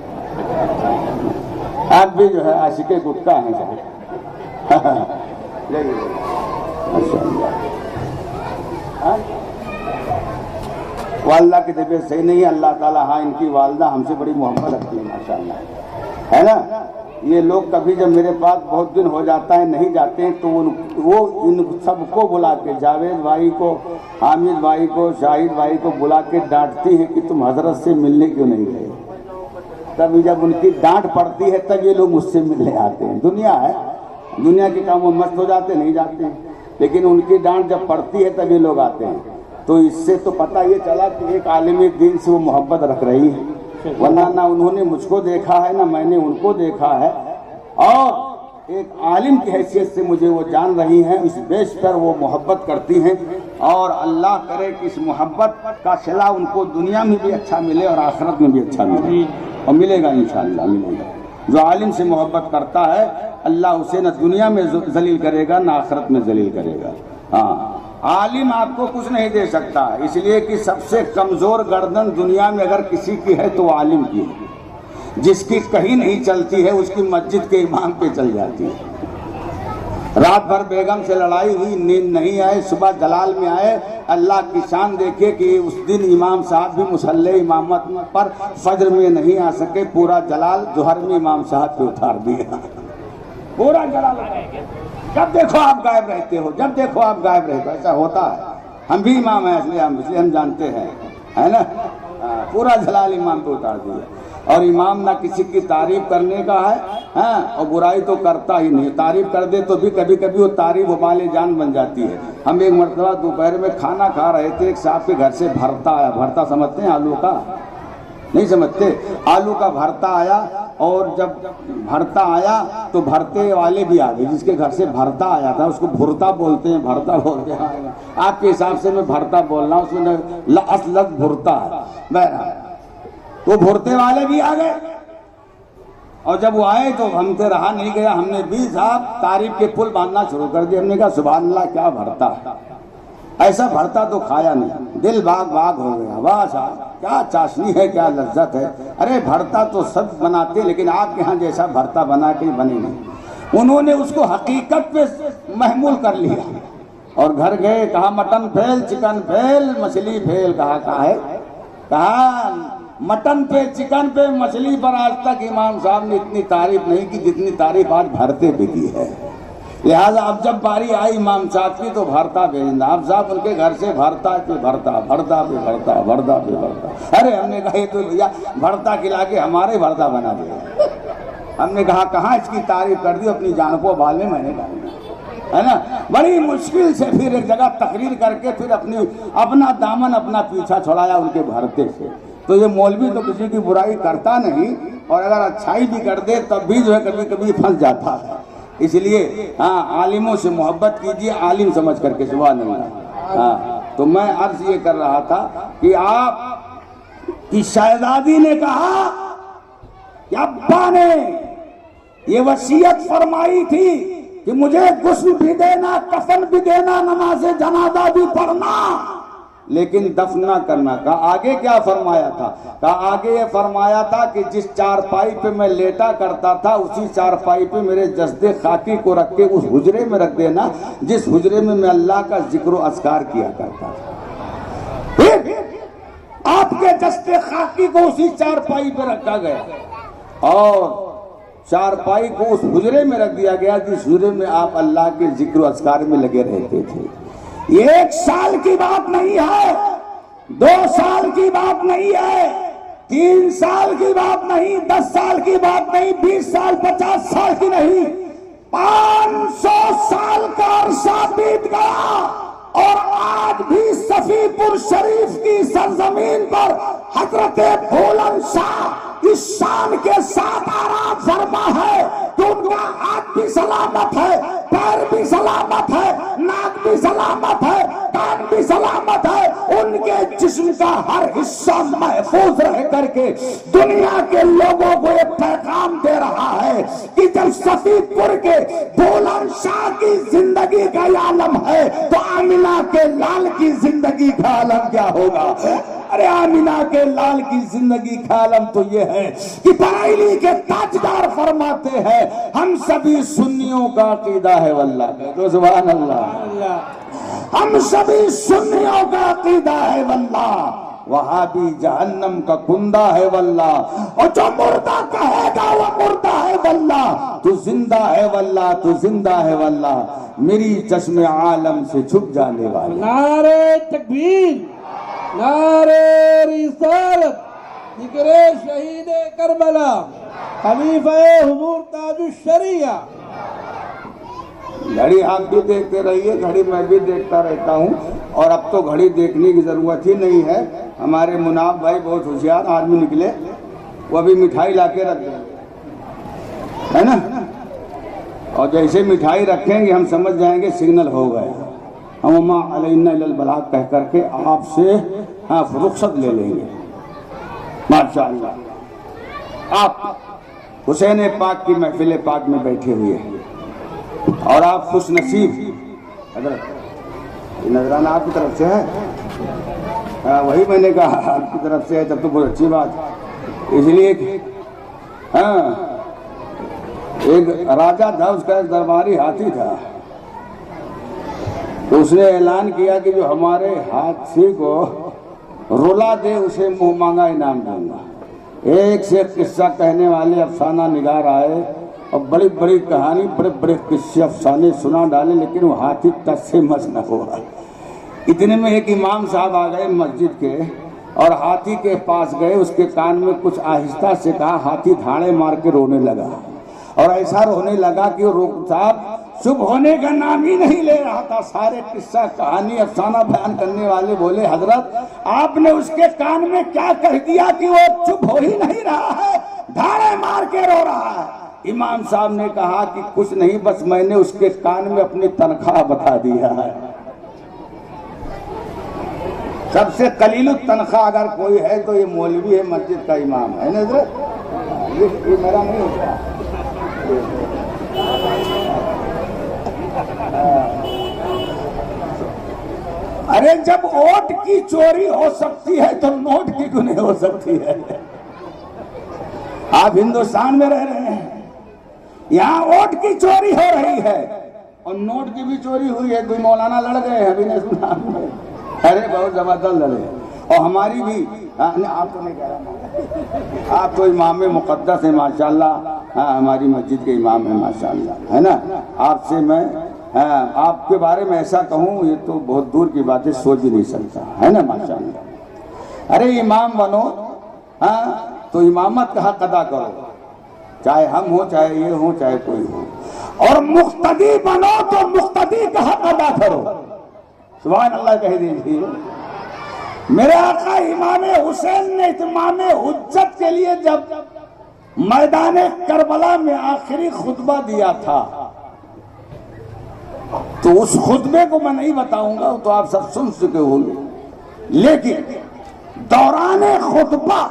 آپ بھی جو ہے عاشق گٹکا ہیں والدہ کی طبیعت صحیح نہیں ہے، اللہ تعالیٰ ہاں ان کی والدہ ہم سے بڑی محبت رکھتی ہے ماشاءاللہ، ہے نا۔ یہ لوگ کبھی جب میرے پاس بہت دن ہو جاتا ہے نہیں جاتے ہیں تو وہ ان سب کو بلا کے، جاوید بھائی کو، حامد بھائی کو، شاہد بھائی کو بلا کے ڈانٹتی ہے کہ تم حضرت سے ملنے کیوں نہیں گئے۔ تب جب ان کی ڈانٹ پڑتی ہے تب یہ لوگ مجھ سے ملنے آتے ہیں۔ دنیا ہے، دنیا کے کاموں میں مست ہو جاتے نہیں جاتے ہیں، لیکن ان کی ڈانٹ جب پڑتی ہے تب یہ لوگ آتے ہیں۔ تو اس سے تو پتہ یہ چلا کہ ایک عالم دین سے وہ محبت رکھ رہی ہے، ورنہ نہ انہوں نے مجھ کو دیکھا ہے نہ میں نے ان کو دیکھا ہے، اور ایک عالم کی حیثیت سے مجھے وہ جان رہی ہیں، اس بیس پر وہ محبت کرتی ہیں، اور اللہ کرے کہ اس محبت کا صلہ ان کو دنیا میں بھی اچھا ملے اور آخرت میں بھی اچھا ملے، اور ملے گا انشاءاللہ ملے گا۔ جو عالم سے محبت کرتا ہے اللہ اسے نہ دنیا میں ذلیل کرے گا نہ آخرت میں ذلیل کرے گا۔ ہاں عالم آپ کو کچھ نہیں دے سکتا، اس لیے کہ سب سے کمزور گردن دنیا میں اگر کسی کی ہے تو وہ عالم کی ہے، جس کی کہیں نہیں چلتی ہے اس کی مسجد کے امام پہ چل جاتی ہے۔ رات بھر بیگم سے لڑائی ہوئی، نیند نہیں آئے، صبح جلال میں آئے، اللہ کی شان دیکھے کہ اس دن امام صاحب بھی مصلی امامت پر فجر میں نہیں آ سکے، پورا جلال ظہر میں امام صاحب پہ اتار دیا، پورا جلال۔ جب دیکھو آپ غائب رہتے ہو، جب دیکھو آپ غائب رہتے ہو، ایسا ہوتا ہے۔ ہم بھی امام ہیں اس لیے ہم جانتے ہیں، ہے نا، پورا جلال امام پہ اتار دیا۔ اور امام نہ کسی کی تعریف کرنے کا ہے، ہاں، اور برائی تو کرتا ہی نہیں، تعریف کر دے تو بھی کبھی کبھی وہ تعریف وبال جان بن جاتی ہے۔ ہم ایک مرتبہ دوپہر میں کھانا کھا رہے تھے، ایک صاحب کے گھر سے بھرتا آیا، بھرتا سمجھتے ہیں آلو کا؟ نہیں سمجھتے؟ آلو کا بھرتا آیا، اور جب بھرتا آیا تو بھرتے والے بھی آ گئے، جس کے گھر سے بھرتا آیا تھا اس کو بھرتا بولتے ہیں، بھرتا بولتے ہیں، آپ کے حساب سے میں بھرتا بول رہا ہوں، اس میں اصل بھرتا ہے، بہرحال تو بھرتے والے بھی آ گئے، اور جب وہ آئے تو ہم سے رہا نہیں گیا، ہم نے بھی صاحب تعریف کے پل باندھنا شروع کر دیا۔ ہم نے کہا سبحان اللہ کیا بھرتا ہے، ایسا بھرتا تو کھایا نہیں، دل باغ باغ ہو گیا، واہ صاحب کیا چاشنی ہے، کیا لذت ہے۔ ارے بھرتا تو سب بناتے لیکن آپ کے ہاں جیسا بھرتا بنا کے بنے نہیں۔ انہوں نے اس کو حقیقت پہ محمول کر لیا، اور گھر گئے، کہا مٹن فیل، چکن فیل، مچھلی فیل. کہا ہے؟ کہا مٹن پہ، چکن پہ، مچھلی پر آج تک امام صاحب نے اتنی تعریف نہیں کی جتنی تعریف آج بھرتے پہ کی ہے. لہذا اب جب باری آئی امام صاحب کی تو بھرتا بھیجنا. اب صاحب ان کے گھر سے بھرتا پہ بھرتا، بھرتا پہ بھرتا، بھرتا پہ بھرتا. ارے ہم نے کہا یہ تو بھیا بھرتا کھلا کے ہمارے بھرتا بنا دیا. ہم نے کہا کہاں اس کی تعریف کر دی، اپنی جان کو بھالے. میں نے کہا ہے نا، بڑی مشکل سے پھر ایک جگہ تقریر کر کے پھر اپنا دامن اپنا پیچھا چھڑایا ان کے بھرتے سے. تو یہ مولوی تو کسی کی برائی کرتا نہیں، اور اگر اچھائی بھی کر دے تب بھی جو ہے کبھی کبھی پھنس جاتا ہے. اس لیے ہاں عالموں سے محبت کیجیے، عالم سمجھ کر کے. سبحان اللہ. ہاں تو میں عرض یہ کر رہا تھا کہ آپ کی شہزادی نے کہا کہ ابا نے یہ وصیت فرمائی تھی کہ مجھے غسل بھی دینا، کفن بھی دینا، نماز جنازہ بھی پڑھنا، لیکن دفن نہ کرنا. کہا آگے کیا فرمایا تھا؟ کہا آگے یہ فرمایا تھا کہ جس چارپائی پہ میں لیٹا کرتا تھا اسی چارپائی پہ میرے جسد خاکی کو رکھ کے اس حجرے میں رکھ دینا جس حجرے میں میں اللہ کا ذکر و اذکار کیا کرتا تھا. پھر آپ کے جسد خاکی کو اسی چارپائی پہ رکھا گیا اور چارپائی کو اس حجرے میں رکھ دیا گیا جس حجرے میں آپ اللہ کے ذکر و اذکار میں لگے رہتے تھے. یہ 1 سال کی بات نہیں ہے، 2 سال کی بات نہیں ہے، 3 سال کی بات نہیں، 10 سال کی بات نہیں، 20 سال 50 سال کی نہیں، 500 سال کا عرصہ بیت گیا اور آج بھی صفی پور شریف کی سرزمین پر حضرت بھولن شاہ اس شان کے ساتھ آرام فرما ہے کہ ان کا ہاتھ بھی سلامت ہے، پیر بھی سلامت ہے، ناک بھی سلامت ہے، کان بھی سلامت ہے. ان کے جسم کا ہر حصہ محفوظ رہ کر کے دنیا کے لوگوں کو ایک پیغام دے رہا ہے کہ جب صفی پور کے بھولن شاہ کی زندگی کا یہ عالم ہے تو آمینہ کے لال کی زندگی کا عالم کیا ہوگا؟ ارے آمینہ کے لال کی زندگی کا عالم تو یہ ہے کہ بریلی کے تاجدار فرماتے ہیں ہم سبھی سنیوں کا عقیدہ ہے واللہ. تو سبحان اللہ. ہم سبھی سنیوں کا عقیدہ ہے واللہ، وہابی جہنم کا کندہ ہے واللہ، اور جو مردہ کہے گا وہ مردہ ہے واللہ، تو زندہ ہے واللہ، تو زندہ ہے واللہ، میری چشم عالم سے چھپ جانے والا. نعرہ تکبیر، نعرہ رسالت، ذکر شہید کربلا، خلیفہ حضور تاج الشریعہ. گھڑی آپ بھی دیکھتے رہیے، گھڑی میں بھی دیکھتا رہتا ہوں، اور اب تو گھڑی دیکھنے کی ضرورت ہی نہیں ہے. ہمارے مناب بھائی بہت ہوشیار آدمی نکلے، وہ ابھی مٹھائی لا کے رکھ دیں ہے نا، اور جیسے مٹھائی رکھیں گے ہم سمجھ جائیں گے سگنل ہو گئے. ہم وما علینا الا البلاغ کہہ کر کے آپ سے رخصت لے لیں گے. ماشاءاللہ آپ حسین پاک کی محفل پاک میں بیٹھے ہوئے ہیں اور آپ خوش نصیب. حضرت یہ نذرانہ آپ کی طرف سے ہے؟ وہی میں نے کہا آپ کی طرف سے ہے، تب تو بہت اچھی بات. اس لیے ایک راجہ تھا، اس کا ایک درباری ہاتھی تھا، تو اس نے اعلان کیا کہ جو ہمارے ہاتھی کو رلا دے اسے منہ مانگا انعام دوں گا. ایک سے قصہ کہنے والے افسانہ نگار آئے اور بڑی بڑی کہانی، بڑے بڑے قصے افسانے سنا ڈالے، لیکن وہ ہاتھی ٹس سے مس نہ ہوا. اتنے میں ایک امام صاحب آ گئے مسجد کے اور ہاتھی کے پاس گئے، اس کے کان میں کچھ آہستہ سے کہا. ہاتھی دھاڑے مار کے رونے لگا اور ایسا رونے لگا کہ وہ صاحب چپ ہونے کا نام ہی نہیں لے رہا تھا. سارے قصہ کہانی افسانہ بیان کرنے والے بولے حضرت آپ نے اس کے کان میں کیا کہہ دیا کہ وہ چپ ہو ہی نہیں رہا ہے، دھاڑے مار کے رو رہا ہے. امام صاحب نے کہا کہ کچھ نہیں، بس میں نے اس کے کان میں اپنی تنخواہ بتا دیا ہے. سب سے قلیل التنخواہ اگر کوئی ہے تو یہ مولوی ہے، مسجد کا امام ہے نا حضرت. یہ میرا نہیں ہوتا. ارے جب ووٹ کی چوری ہو سکتی ہے تو نوٹ کی کیوں نہیں ہو سکتی ہے؟ آپ ہندوستان میں رہ رہے ہیں، یہاں ووٹ کی چوری ہو رہی ہے، اور نوٹ کی بھی چوری ہوئی ہے, 2 مولانا لڑ گئے ہیں, ابھی نے سنا. ارے بہت زبردست لڑے. اور ہماری بھی آپ کو نہیں کہہ رہا, آپ تو امام مقدس ہیں ماشاءاللہ. ہاں ہماری مسجد کے امام ہیں ماشاءاللہ, ہے نا. آپ سے میں آپ کے بارے میں ایسا کہوں یہ تو بہت دور کی بات ہے, سوچ بھی نہیں سکتا, ہے نا ماشاءاللہ. ارے امام بنو تو امامت کا حق ادا کرو, چاہے ہم ہوں چاہے یہ ہوں چاہے کوئی ہو. اور مقتدی بنو تو مقتدی کا حق ادا کرو. سبحان اللہ کہہ دیجیے. میرے آقا امام حسین نے اتمام حجت کے لیے جب میدان کربلا میں آخری خطبہ دیا تھا تو اس خطبے کو میں نہیں بتاؤں گا, تو آپ سب سن چکے ہوں گے, لیکن دوران خطبہ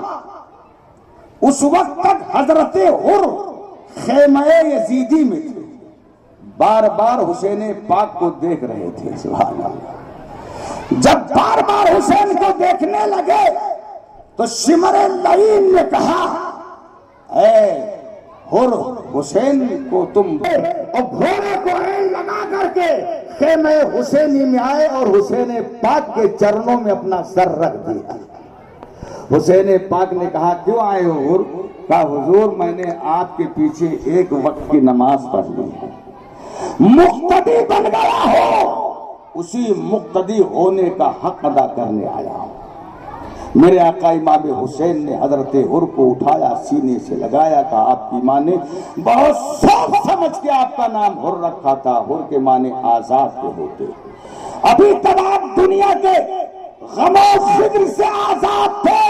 اس وقت تک حضرت حر خیمہ یزیدی میں تھے, بار بار حسین پاک کو دیکھ رہے تھے. سبحان اللہ. جب بار بار حسین کو دیکھنے لگے تو شمر لعین نے کہا اے حر حسین کو تم, اور گھوڑے کو عین لگا کر کے خیمہ حسینی میں آئے اور حسین پاک کے چرنوں میں اپنا سر رکھ دیا. حسین پاک نے کہا کیوں آئے ہو حر؟ کہا حضور میں نے آپ کے پیچھے ایک وقت کی نماز پڑھ لی ہے, مقتدی بن گیا ہو, اسی مقتدی ہونے کا حق ادا کرنے آیا ہوں. میرے آقا امام حسین نے حضرت حر کو اٹھایا, سینے سے لگایا, کہا آپ کی ماں نے بہت سوچ سمجھ کے آپ کا نام حر رکھا تھا, حر کے معنی آزاد کے ہوتے. ابھی تک آپ دنیا کے غم و فکر سے آزاد تھے,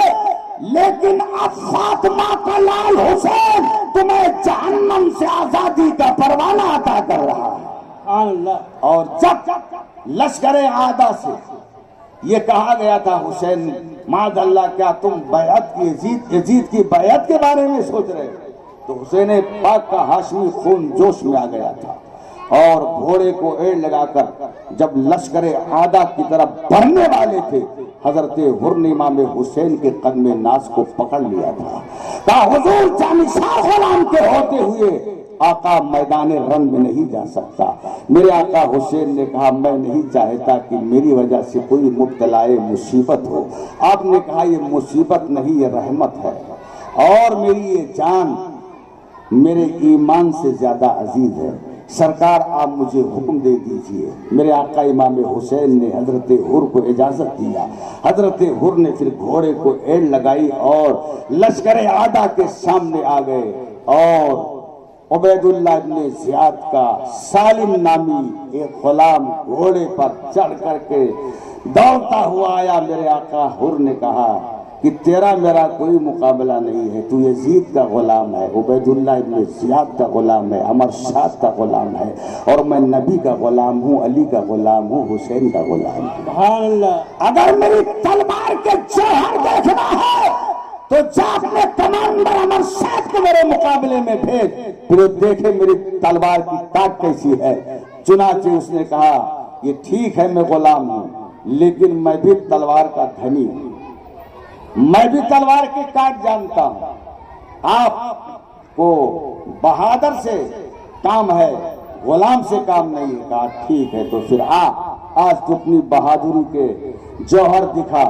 لیکن اب فاطمہ کا لال حسین تمہیں جہنم سے آزادی کا پروانہ عطا کر رہا ہے. اور جب لشکر عادہ سے یہ کہا گیا تھا حسین معاذ اللہ کیا تم بیعت کی یزید کی بیعت کے بارے میں سوچ رہے, تو حسین پاک کا ہاشمی خون جوش میں آ گیا تھا, اور گھوڑے کو ایڑ لگا کر جب لشکر عادہ کی طرف بڑھنے والے تھے حضرت حر نے امام حسین کے قدم ناز کو پکڑ لیا تھا. کہا حضور جانشاہ غلام کے ہوتے ہوئے آقا میدان رنگ میں نہیں جا سکتا. میرے آقا حسین نے کہا میں نہیں چاہتا کہ میری وجہ سے کوئی مبتلا مصیبت ہو. آپ نے کہا یہ مصیبت نہیں یہ رحمت ہے, اور میری یہ جان میرے ایمان سے زیادہ عزیز ہے. سرکار آپ مجھے حکم دے دیجئے. میرے آقا امام حسین نے حضرت حر کو اجازت دیا. حضرت حر نے پھر گھوڑے کو ایڑ لگائی اور لشکر عادہ کے سامنے آ گئے, اور عبید اللہ ابن زیاد کا سالم نامی ایک غلام گھوڑے پر چڑھ کر کے دوڑتا ہوا آیا. میرے آقا حر نے کہا کہ تیرا میرا کوئی مقابلہ نہیں ہے, تو یزید کا غلام ہے, عبید اللہ ابن زیاد کا غلام ہے, امر شاد کا غلام ہے, اور میں نبی کا غلام ہوں, علی کا غلام ہوں, حسین کا غلام ہوں. سبحان اللہ. اگر میری تلوار کے جوہر دیکھنا ہے تو جا اپنے کمانڈر امر شاد کو میرے مقابلے میں بھیج, پھر دیکھے میری تلوار کی کاٹ کیسی ہے. چنانچہ اس نے کہا یہ ٹھیک ہے میں غلام ہوں, لیکن میں بھی تلوار کا دھنی ہوں, میں بھی تلوار کی کاٹ جانتا ہوں. آپ کو بہادر سے کام ہے, غلام سے کام نہیں ہے. کہا ٹھیک ہے تو پھر آج تو اپنی بہادری کے جوہر دکھا.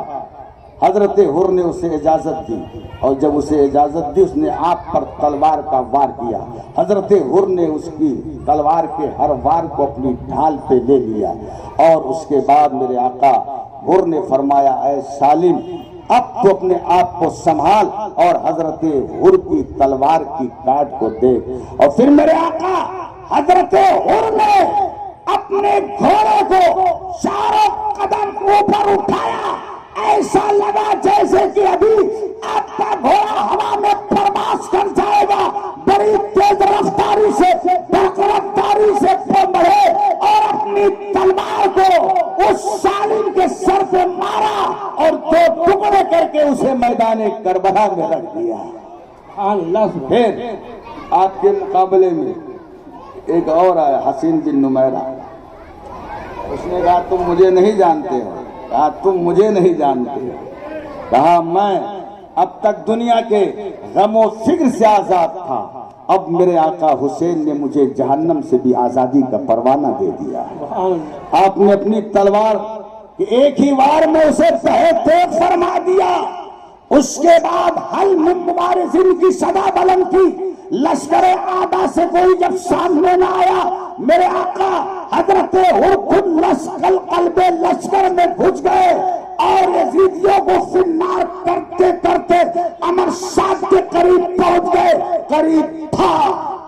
حضرت حر نے اسے اجازت دی, اور جب اسے اجازت دی اس نے آپ پر تلوار کا وار کیا. حضرت حر نے اس کی تلوار کے ہر وار کو اپنی ڈھال پہ لے لیا, اور اس کے بعد میرے آقا حر نے فرمایا اے سالم اب تو اپنے آپ کو سنبھال اور حضرت حر کی تلوار کی کاٹ کو دیکھ. اور پھر میرے آقا حضرت حر نے اپنے گھوڑے کو چاروں قدم اوپر اٹھایا, ایسا لگا جیسے کہ ابھی آپ کا گھوڑا ہوا میں پرواز کر جائے گا. بڑی تیز رفتاری سے رفتاری سے بڑھے اور اپنی تلوار کو اس سالم کے سر پہ مارا اور 2 ٹکڑے کر کے اسے میدان کربلا میں رکھ دیا. پھر آپ کے مقابلے میں ایک اور آیا حسین بن نمیرہ. اس نے کہا تم مجھے نہیں جانتے ہو. کہا تم مجھے نہیں جانتے. کہا میں اب تک دنیا کے غم و فکر سے آزاد تھا, اب میرے آقا حسین نے مجھے جہنم سے بھی آزادی کا پروانہ دے دیا ہے۔ آپ نے اپنی تلوار کہ ایک ہی وار میں اسے تہہ تیغ فرما دیا، اس کے بعد حل من مبارزین کی صدا بلند کی، لشکر آدھا سے کوئی جب سامنے نہ آیا، میرے آقا حضرت ہرکن قلب لشکر میں گھس گئے اور یزیدیوں کو فنار کرتے کرتے امر شاد کے قریب پہنچ گئے۔ قریب تھا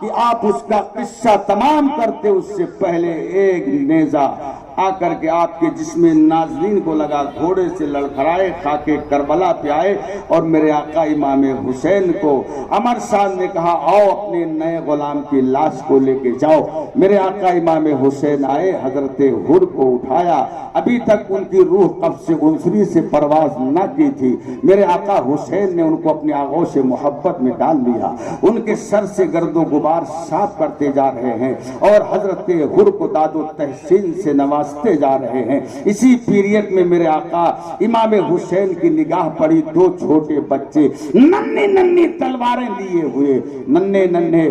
کہ آپ اس کا قصہ تمام کرتے، اس سے پہلے ایک نیزہ آ کر کے آپ کے جسم ناظرین کو لگا، گھوڑے سے لڑکھڑائے، خاک کربلا پہ آئے اور میرے آقا امام حسین کو عمر صاحب نے کہا آؤ اپنے نئے غلام کی لاش کو لے کے جاؤ۔ میرے آقا امام حسین آئے، حضرت ہر کو اٹھایا، ابھی تک ان کی روح قبض عنصری سے پرواز نہ کی تھی، میرے آقا حسین نے ان کو اپنے آغوش محبت میں ڈال لیا، ان کے سر سے گرد و غبار صاف کرتے جا رہے ہیں اور حضرت ہر کو داد و تحسین سے نوازتے جا رہے ہیں۔ اسی پیریڈ میں میرے آقا امام حسین کی نگاہ پڑی، دو چھوٹے بچے ننھی ننھی تلواریں لیے ہوئے، ننھے ننھے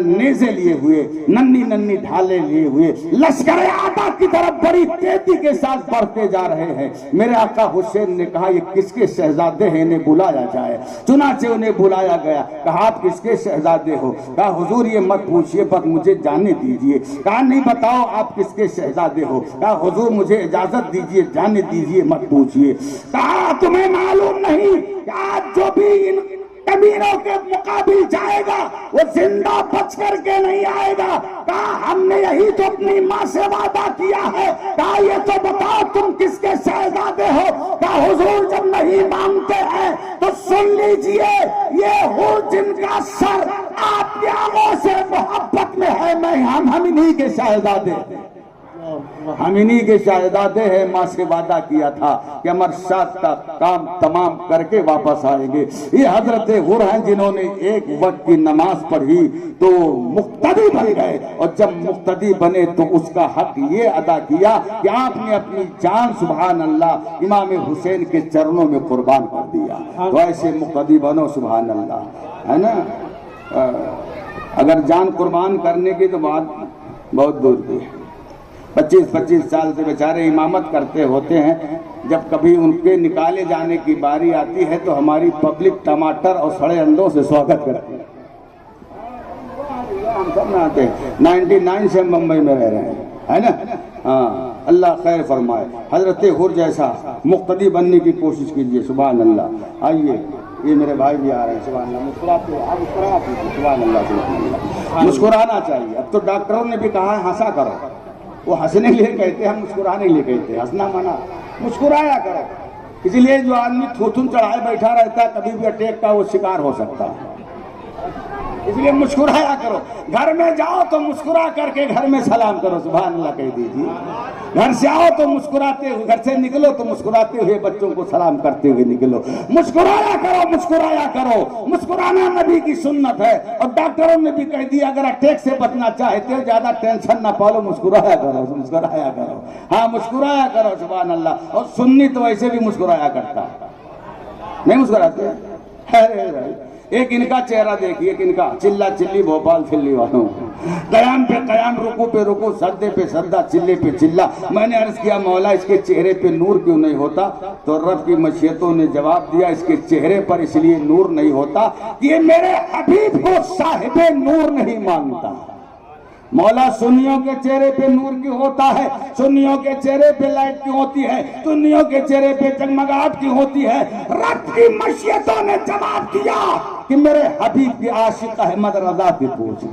نیزے لیے ہوئے، ننھی ننھی ڈھالیں لیے ہوئے لشکر آدھا کی طرف بڑی تیزی کے ساتھ بڑھتے جا رہے ہیں۔ میرے آقا حسین نے کہا یہ کس کے شہزادے ہیں، انہیں بلایا جائے۔ چنانچہ انہیں بلایا گیا، کہا آپ کس کے شہزادے ہو؟ کہا حضور یہ مت پوچھئے بس مجھے جانے دیجئے۔ کہا نہیں بتاؤ آپ کس کے شہزادے ہو؟ کہا حضور مجھے اجازت دیجئے، جانے دیجئے، مت پوچھئے۔ کہا تمہیں معلوم نہیں کہ آج جو بھی ان کبیروں کے مقابل جائے گا وہ زندہ بچ کر کے نہیں آئے گا؟ کہا ہم نے یہی تو اپنی ماں سے وعدہ کیا ہے۔ کہا یہ تو بتاؤ تم کس کے شہزادے ہو؟ کہا حضور جب نہیں مانتے ہیں تو سن لیجئے، یہ ہو جن کا سر آپ کے آنکھوں سے محبت میں ہے، میں ہم انہی کے شہزادے ہیں، ہم انہی کے شہزادے ہیں۔ ماں سے وعدہ کیا تھا کہ امر شاد کا کام تمام کر کے واپس آئیں گے۔ یہ حضرت ہر ہیں جنہوں نے ایک وقت کی نماز پڑھی تو مقتدی بن گئے، اور جب مقتدی بنے تو اس کا حق یہ ادا کیا کہ آپ نے اپنی جان سبحان اللہ امام حسین کے چرنوں میں قربان کر دیا۔ تو ایسے مقتدی بنو سبحان اللہ، ہے نا۔ اگر جان قربان کرنے کی تو بات بہت دور کی ہے۔ 25 سال سے بیچارے امامت کرتے ہوتے ہیں، جب کبھی ان کے نکالے جانے کی باری آتی ہے تو ہماری پبلک ٹماٹر اور سڑے اندوں سے سواگت کرتی ہے۔ ہم سب میں آتے ہیں، 99 سے ممبئی میں رہ رہے ہیں، ہے نا۔ ہاں اللہ خیر فرمائے۔ حضرت ہر جیسا مقتدی بننے کی کوشش کیجئے سبحان اللہ۔ آئیے یہ میرے بھائی بھی آ رہے ہیں سبحان اللہ، مسکراتے آپ مسکراتے سبحان اللہ سبحان اللہ۔ مسکرانا چاہیے، اب تو ڈاکٹروں نے بھی کہا ہے ہنسا کرو، وہ ہنسنے لیے کہتے ہیں، ہم مسکرانے لیے کہتے ہیں، ہنسنا منع، مسکرایا کرو۔ اسی لیے جو آدمی تھوتن چڑھائے بیٹھا رہتا ہے کبھی بھی اٹیک کا وہ شکار ہو سکتا ہے، اس لیے مسکرایا کرو۔ گھر میں جاؤ تو مسکرا کر کے گھر میں سلام کرو سبحان اللہ کہہ دیجیے۔ گھر سے آؤ تو مسکراتے ہوئے، گھر سے نکلو تو مسکراتے ہوئے بچوں کو سلام کرتے ہوئے نکلو۔ مسکرایا کرو، مسکرایا کرو، مسکرانا نبی کی سنت ہے۔ اور ڈاکٹروں نے بھی کہہ دیا اگر اٹیک سے بچنا چاہتے ہو زیادہ ٹینشن نہ پالو، مسکرایا کرو، مسکرایا کرو، ہاں مسکرایا کرو سبحان اللہ۔ اور سنی تو ویسے بھی مسکرایا کرتا ہے، نہیں مسکراتے؟ ایک ان کا چہرہ دیکھیے، ایک ان کا چلہ چلی بھوپال چلی والوں، قیام پہ قیام، رکوع پہ رکوع، سجدے پہ سجدہ، چلے پہ چلہ۔ میں نے عرض کیا مولا اس کے چہرے پہ نور کیوں نہیں ہوتا؟ تو رب کی مشیتوں نے جواب دیا اس کے چہرے پر اس لیے نور نہیں ہوتا کہ یہ میرے حبیب کو صاحب نور نہیں مانتا۔ مولا سنیوں کے چہرے پہ نور کیوں ہوتا ہے؟ سنیوں کے چہرے پہ لائٹ کیوں ہوتی ہے؟ سنیوں کے چہرے پہ جگمگاہٹ کیوں ہوتی ہے؟ رب کی مشیتوں نے جواب دیا کہ میرے حبیب کی عاشق احمد رضا کی پوچھی۔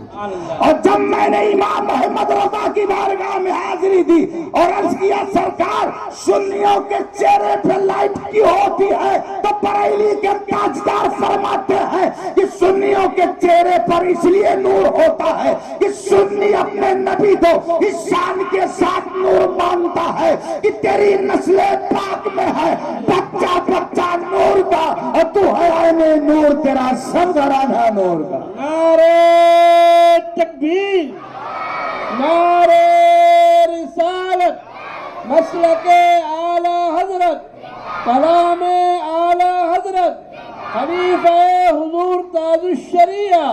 اور جب میں نے امام احمد رضا کی بارگاہ میں حاضری دی اور عرض کیا سرکار سنیوں کے چہرے پہ لائٹ کیوں ہوتی ہے، تو بریلی کے تاجدار فرماتے ہیں کہ سنیوں کے چہرے پر اس لیے نور ہوتا ہے کہ سنی اپنے نبی کو اس شان کے ساتھ نور مانتا ہے کہ تیری نسل پاک میں ہے بچہ بچہ نور کا، اور تو ہے عین نور، تیرا سب گھرانہ نور کا۔ نعرہ تکبیر، نعرہ رسالت، مسلک اعلی حضرت، کلام اعلی حضرت، خلیفہ حضور تاج الشریعہ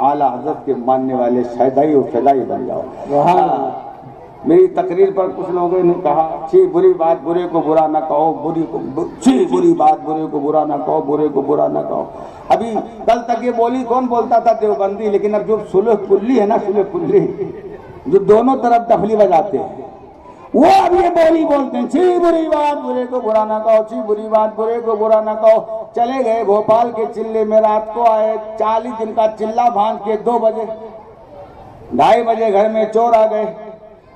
اعلیٰ حضرت کے ماننے والے شیدائی و فدائی بن جاؤ۔ میری تقریر پر کچھ لوگوں نے کہا اچھی بری بات برے کو برا نہ کہو، اچھی بری بات برے کو برا نہ کہو، برے کو برا نہ کہو۔ ابھی کل تک یہ بولی کون بولتا تھا؟ دیوبندی۔ لیکن اب جو سلح کلی ہے نا، سلح کلی جو دونوں طرف ڈفلی بجاتے ہیں، وہ اب یہ بولی بولتے ہیں چھی بری بات برے کو برا نہ کہو، چھی بری بات برے کو برا نہ کہو۔ چلے گئے بھوپال کے چلے میں، رات کو آئے 40 دن کا چلہ باندھ کے 2 بجے 2:30 بجے گھر میں چور آ گئے۔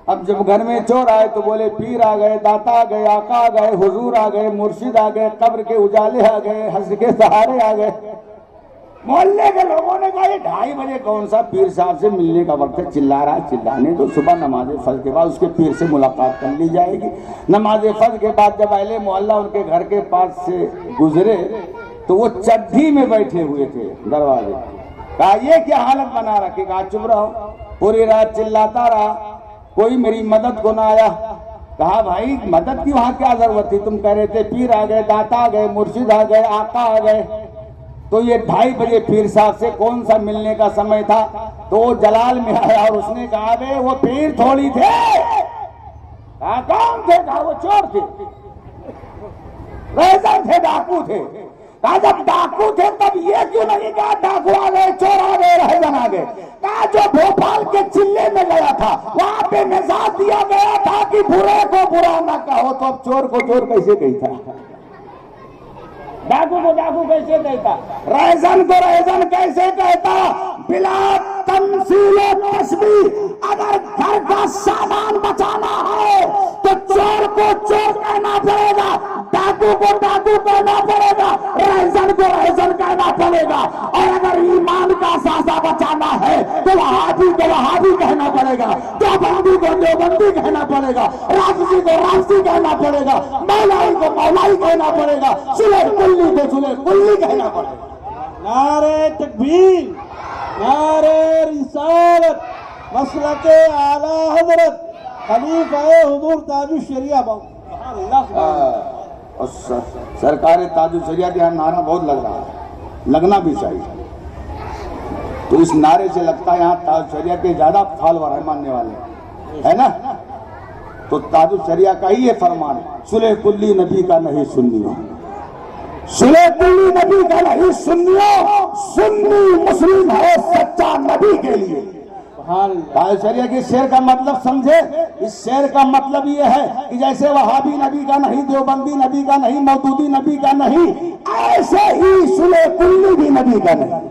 اب جب گھر میں چور آئے تو بولے پیر آ گئے، داتا آ گئے، آقا آ گئے، حضور آ گئے، مرشد آ گئے، قبر کے اجالے آ گئے، حسن کے سہارے آ گئے۔ محلے کے لوگوں نے کہا یہ 2:30 بجے کون سا پیر صاحب سے ملنے کا وقت ہے، چلا رہا چلانے تو صبح نماز فجر کے بعد اس کے پیر سے ملاقات کر لی جائے گی۔ نماز فجر کے بعد جب اہل محلہ ان کے گھر کے پاس سے گزرے تو وہ چڈھی میں بیٹھے ہوئے تھے دروازے۔ کہا یہ کیا حالت بنا رکھی؟ کہا چپ رہو۔ پوری رات چلاتا رہا، کوئی میری مدد کو نہ آیا۔ کہا بھائی مدد کی وہاں کیا ضرورت تھی؟ تم کہہ رہے تھے پیر آ گئے، داتا آ گئے، مرشد آ گئے، آقا آ گئے، تو یہ 2:30 بجے پیر صاحب سے کون سا ملنے کا سمے تھا؟ تو وہ جلال میں آیا اور اس نے کہا بے وہ پیر تھوڑی تھے۔ کہا کون تھے؟ کہا وہ چور تھے، ریزن تھے، ڈاکو تھے۔ کہا جب ڈاکو تھے تب یہ کیوں نہیں کہا ڈاکو آ گئے، چور آ گئے، ریزن آ گئے؟ کہا جو بھوپال کے چلے میں گیا تھا وہاں پہ مزاج دیا گیا تھا کہ برے کو برا نہ کہو، تو اب چور کو چور کیسے کہتا، ڈاکو کو ڈاکو کیسے کہتا، ریزن کو ریزن کیسے کہتا؟ بلا تمثیل و تشبیہ اگر گھر کا سامان بچانا ہے تو چور کو چور کہنا پڑے گا، ڈاکو کو ڈاکو کہنا پڑے گا، ریزن کو ریزن کہنا پڑے گا، اور اگر ایمان کا ساسا بچانا ہے تو وہابی کو وہابی کہنا پڑے گا، دیوبندی کو دیوبندی کہنا پڑے گا، رافضی کو رافضی کہنا پڑے گا، مولائی کو مولائی کہنا پڑے گا، سلح کلی کو سلح کلی کہنا پڑے گا۔ نعرہ تکبیر، نعرہ رسالت، مسلک اعلیٰ حضرت خلیفہ حضور تاج الشریعہ اور سرکار تاج الشریعہ کے یہاں نعرہ بہت لگ رہا ہے، لگنا بھی چاہیے۔ تو اس نعرے سے لگتا ہے یہاں تاج الشریعہ کے زیادہ فالوور ہیں، ماننے والے ہے نا۔ تو تاج الشریعہ کا ہی یہ فرمان ہے صلح کلی نبی کا نہیں سنیو، صلح کلی نبی کا نہیں سنیو، سنی مسلم ہے سچا نبی کے لیے۔ تاج شریعہ کی شعر کا مطلب سمجھے؟ اس شعر کا مطلب یہ ہے کہ جیسے وہابی نبی کا نہیں، دیوبندی نبی کا نہیں، مودودی نبی کا نہیں، ایسے ہی صلح کلی بھی نبی کا نہیں۔